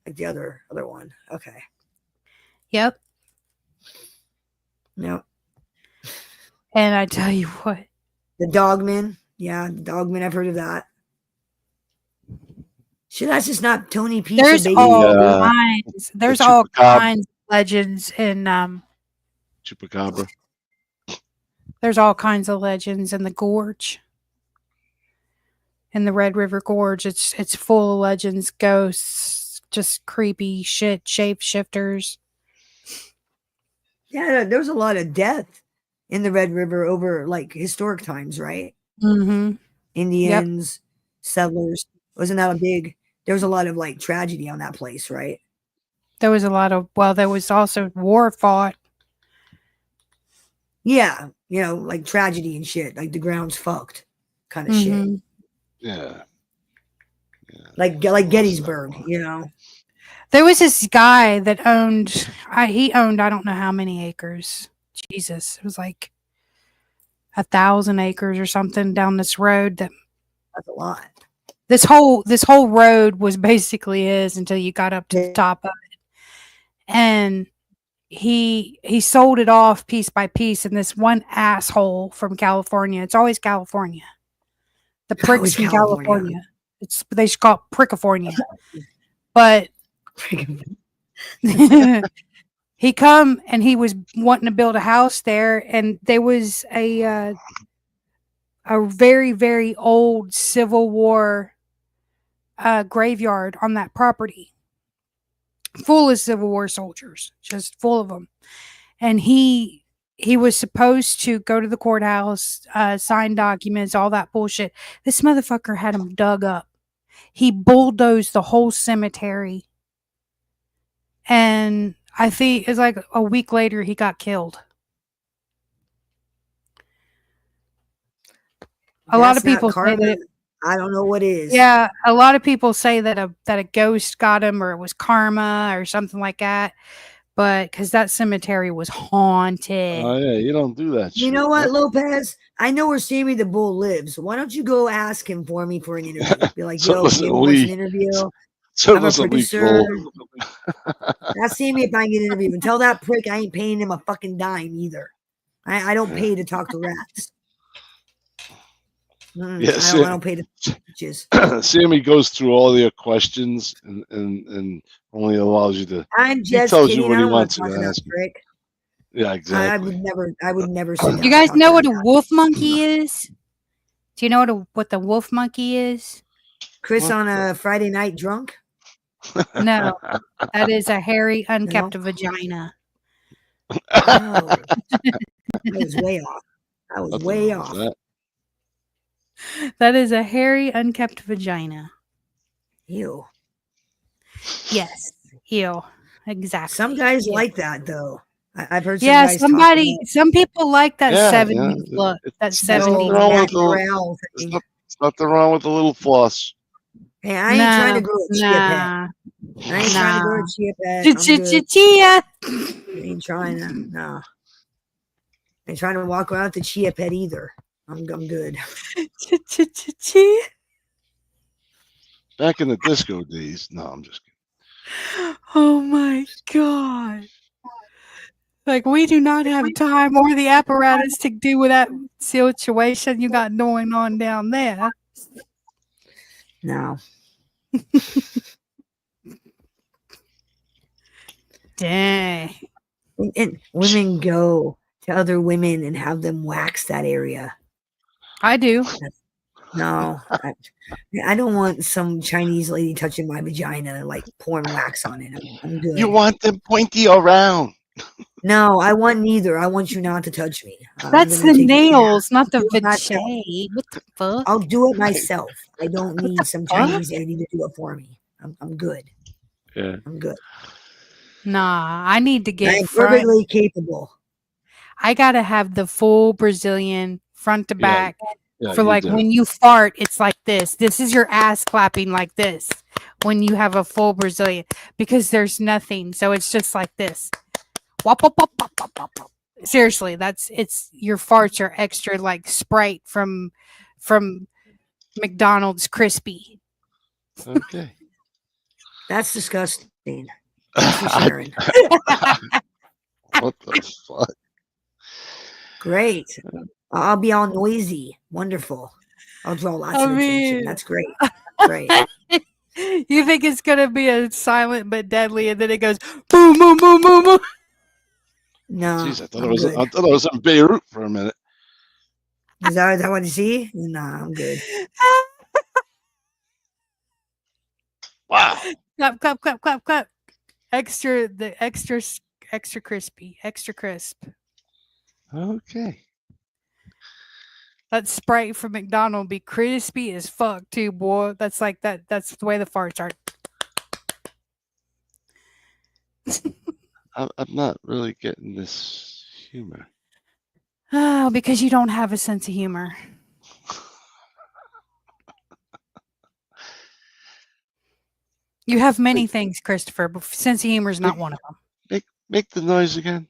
like the other one. Okay. Yep. Yep. And I tell you what, the Dogman. Yeah, the Dogman. I've heard of that. Shit, that's just not Tony Pizza. There's all kinds. There's all kinds of legends in Chupacabra. There's all kinds of legends in the gorge. In the Red River Gorge, it's full of legends, ghosts, just creepy shit, shapeshifters. Yeah, there was a lot of death in the Red River over like historic times, right? Mm-hmm. Indians, settlers. Wasn't that a big? There was a lot of like tragedy on that place, right? There was a lot of, well, there was also war fought. Yeah, like tragedy and shit. Like the ground's fucked, kind of shit. Yeah. Like Gettysburg, There was this guy that owned, he owned, I don't know how many acres. Jesus, it was like 1,000 acres or something down this road. That's a lot. This whole road was basically his until you got up to the top of it. And he sold it off piece by piece, and this one asshole from California, it's always California. The pricks from California. They call it Prickifornia. But he come and he was wanting to build a house there, and there was a very, very old Civil War graveyard on that property, full of Civil War soldiers, just full of them. And he was supposed to go to the courthouse, sign documents, all that bullshit. This motherfucker had him dug up. He bulldozed the whole cemetery. And I think it's like a week later he got killed. A lot of people say that I don't know what is. Yeah, a lot of people say that a ghost got him, or it was karma or something like that. But because that cemetery was haunted. Oh yeah, you don't do that. You know what, Lopez? I know where Sammy the Bull lives. Why don't you go ask him for me for an interview? Be like, yo, give me an interview. I'm a producer. Ask Sammy if I can get an interview. And tell that prick I ain't paying him a fucking dime either. I don't pay to talk to rats. Yes, I don't pay to bitches. Sammy goes through all their questions and only allows you to. I'm just tells kidding. you what I he don't wants want to to ask. prick. Yeah, exactly. I would never say that. You guys know what a wolf monkey is? Do you know what the wolf monkey is? Chris on a Friday night drunk? No, that is a hairy, unkept vagina. Oh, I was way off. I was way off. That is a hairy, unkept vagina. Ew. Yes, ew. Exactly. Some guys like that though. I've heard. Some people like that 70s look. That 70s. It's nothing wrong with a little floss. Hey, I ain't trying to grow a chia pet. I ain't trying to grow a chia pet. Chia. I ain't trying to. No. I ain't trying to walk around with the chia pet either. I'm good. Chia. Back in the disco days. No, I'm just kidding. Oh my God. Like, we do not have time or the apparatus to deal with that situation you got going on down there. No. Dang. And women go to other women and have them wax that area. I do. No. I don't want some Chinese lady touching my vagina, like pouring wax on it. I'm good. You want them pointy or round? No, I want neither. I want you not to touch me. That's the nails, not the vajay. What the fuck? I'll do it myself. I don't need some Chinese lady to do it for me. I'm good. Yeah. I'm good. Nah, I need to get I'm perfectly capable. I gotta have the full Brazilian front to back. Yeah, for like when you fart, it's like this. This is your ass clapping like this when you have a full Brazilian, because there's nothing. So it's just like this. Wop, wop, wop, wop, wop, wop, wop. Seriously, it's your farts are extra like Sprite from McDonald's crispy. Okay. That's disgusting. Thanks for sharing. What the fuck? Great. I'll be all noisy. Wonderful. I'll draw lots of attention. That's great. Great. You think it's gonna be a silent but deadly, and then it goes boom, boom, boom, boom, boom. No. Jeez, I thought it was in Beirut for a minute. Is that what you see? Nah, I'm good. Wow. Clap. Extra crispy, extra crisp. Okay. That Sprite from McDonald's be crispy as fuck too, boy. That's like that. That's the way the farts are. I'm not really getting this humor. Oh, because you don't have a sense of humor. You have many things, Christopher, but sense of humor is not one of them. Make the noise again.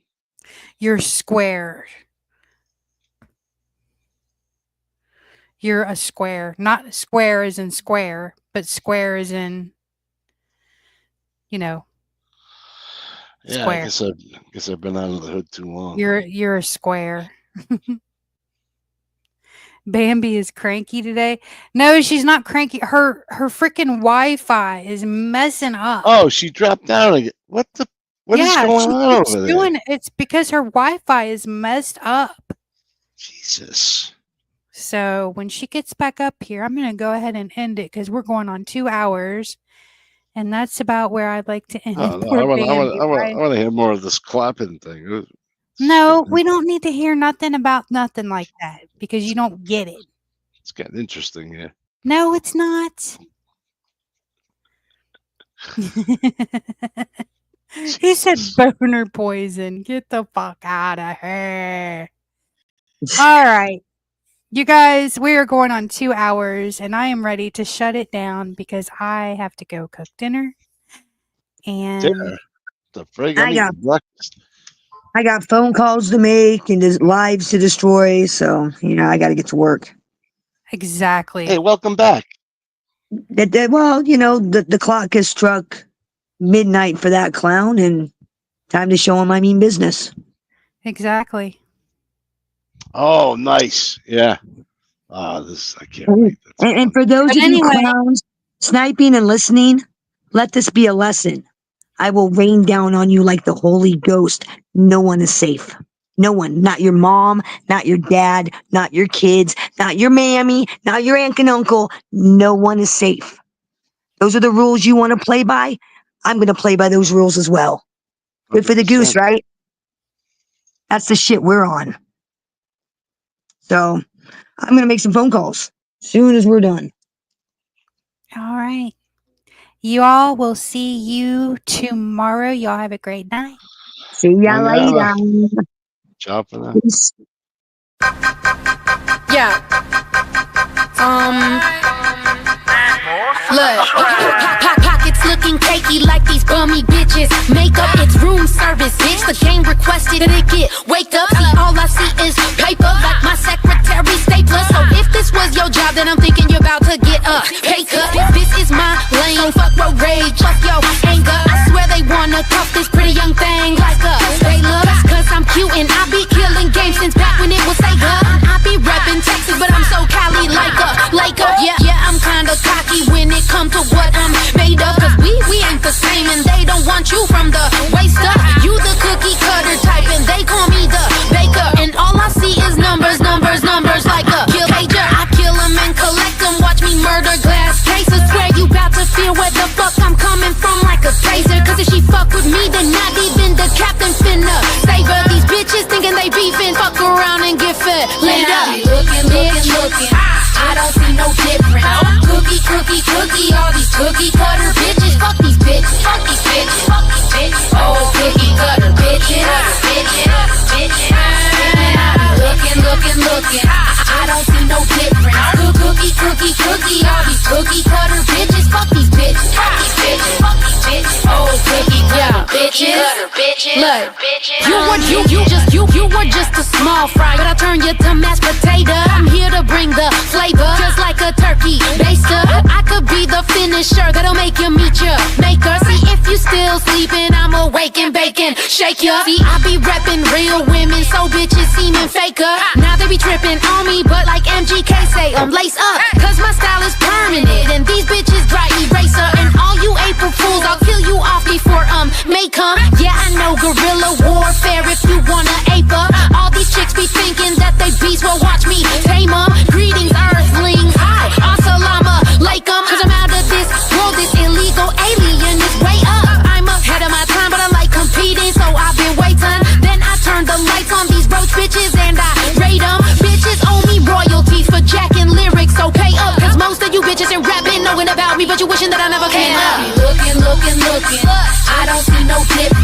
You're square. You're a square. Not square as in square, but square as in, Yeah, square. I guess I've been out of the hood too long. You're a square. Bambi is cranky today. No, she's not cranky. Her freaking Wi-Fi is messing up. Oh, she dropped down again. What is going on over there? It's because her Wi-Fi is messed up. Jesus. So when she gets back up here, I'm going to go ahead and end it because we're going on 2 hours. And that's about where I'd like to end it. No, I want to hear more of this clapping thing. No, we don't need to hear nothing about nothing like that because you don't get it. It's getting interesting here. No, it's not. He said boner poison. Get the fuck out of here. All right. You guys, we are going on 2 hours and I am ready to shut it down because I have to go cook dinner. And dinner? The frig, I'm eating breakfast. I got phone calls to make and lives to destroy, so I got to get to work. Exactly. Hey, welcome back. Well, the clock has struck midnight for that clown, and time to show him I mean business. Exactly. Oh, nice. Yeah. I can't wait. And for those of you clowns sniping and listening, let this be a lesson. I will rain down on you like the Holy Ghost. No one is safe. No one. Not your mom, not your dad, not your kids, not your mammy, not your aunt and uncle. No one is safe. Those are the rules you want to play by. I'm going to play by those rules as well. Good 100%. For the goose, right? That's the shit we're on. So I'm going to make some phone calls as soon as we're done. All right. You all will see you tomorrow. Y'all have a great night. See ya later. Ciao for now. Yeah. Look, pockets looking cakey like these bummy bitches. Makeup, it's room service, bitch. The game requested that it get wake up. See, all I see is paper like my secretary stapler. So if this was your job, then I'm thinking you're about to get a pay cut. This is my lane. So fuck road rage, fuck your anger. I swear they wanna cuff this pretty young thing like a Layla. Cause I'm cute and I be killing games since back when it was Sega. I be reppin' Texas, but I'm so Cali like a Laker. Yeah, I'm kinda cocky when it come to what I'm made of. Cause we ain't the same and they don't want you from the waist up. You the cookie cutter type and they call me the baker. And all I see is numbers like a kill pager. I kill them and collect them, watch me murder glass cases. Swear you bout to feel where the fuck I'm coming from like a taser. Cause if she fuck with me, then not even the captain finna save her. These bitches thinking they beefing, fuck around and get fed later. I be looking. I don't see no difference. Cookie, all these cookie cutter bitches. Fuck these bitches. Oh, cookie cutter bitches. Looking. I don't see no difference. Cookie, all these cookie cutter bitches. Fuck these bitches. Oh, cookie cutter bitches. Look, you were just a small fry, but I turn you to mashed potato. I'm here to bring the flavor, just like a turkey baster. I could be the finisher that'll make you meet your maker. See, if you still sleeping, I'm awake and baking, shake ya. See, I be reppin' real women, so bitches seeming faker. Now they be tripping on me, but like MGK say, lace up, cause my style is permanent, and these bitches dry eraser. And all you April fools, I'll kill you off before make 'em. Yeah, I know guerrilla warfare. If you want I don't see no dip.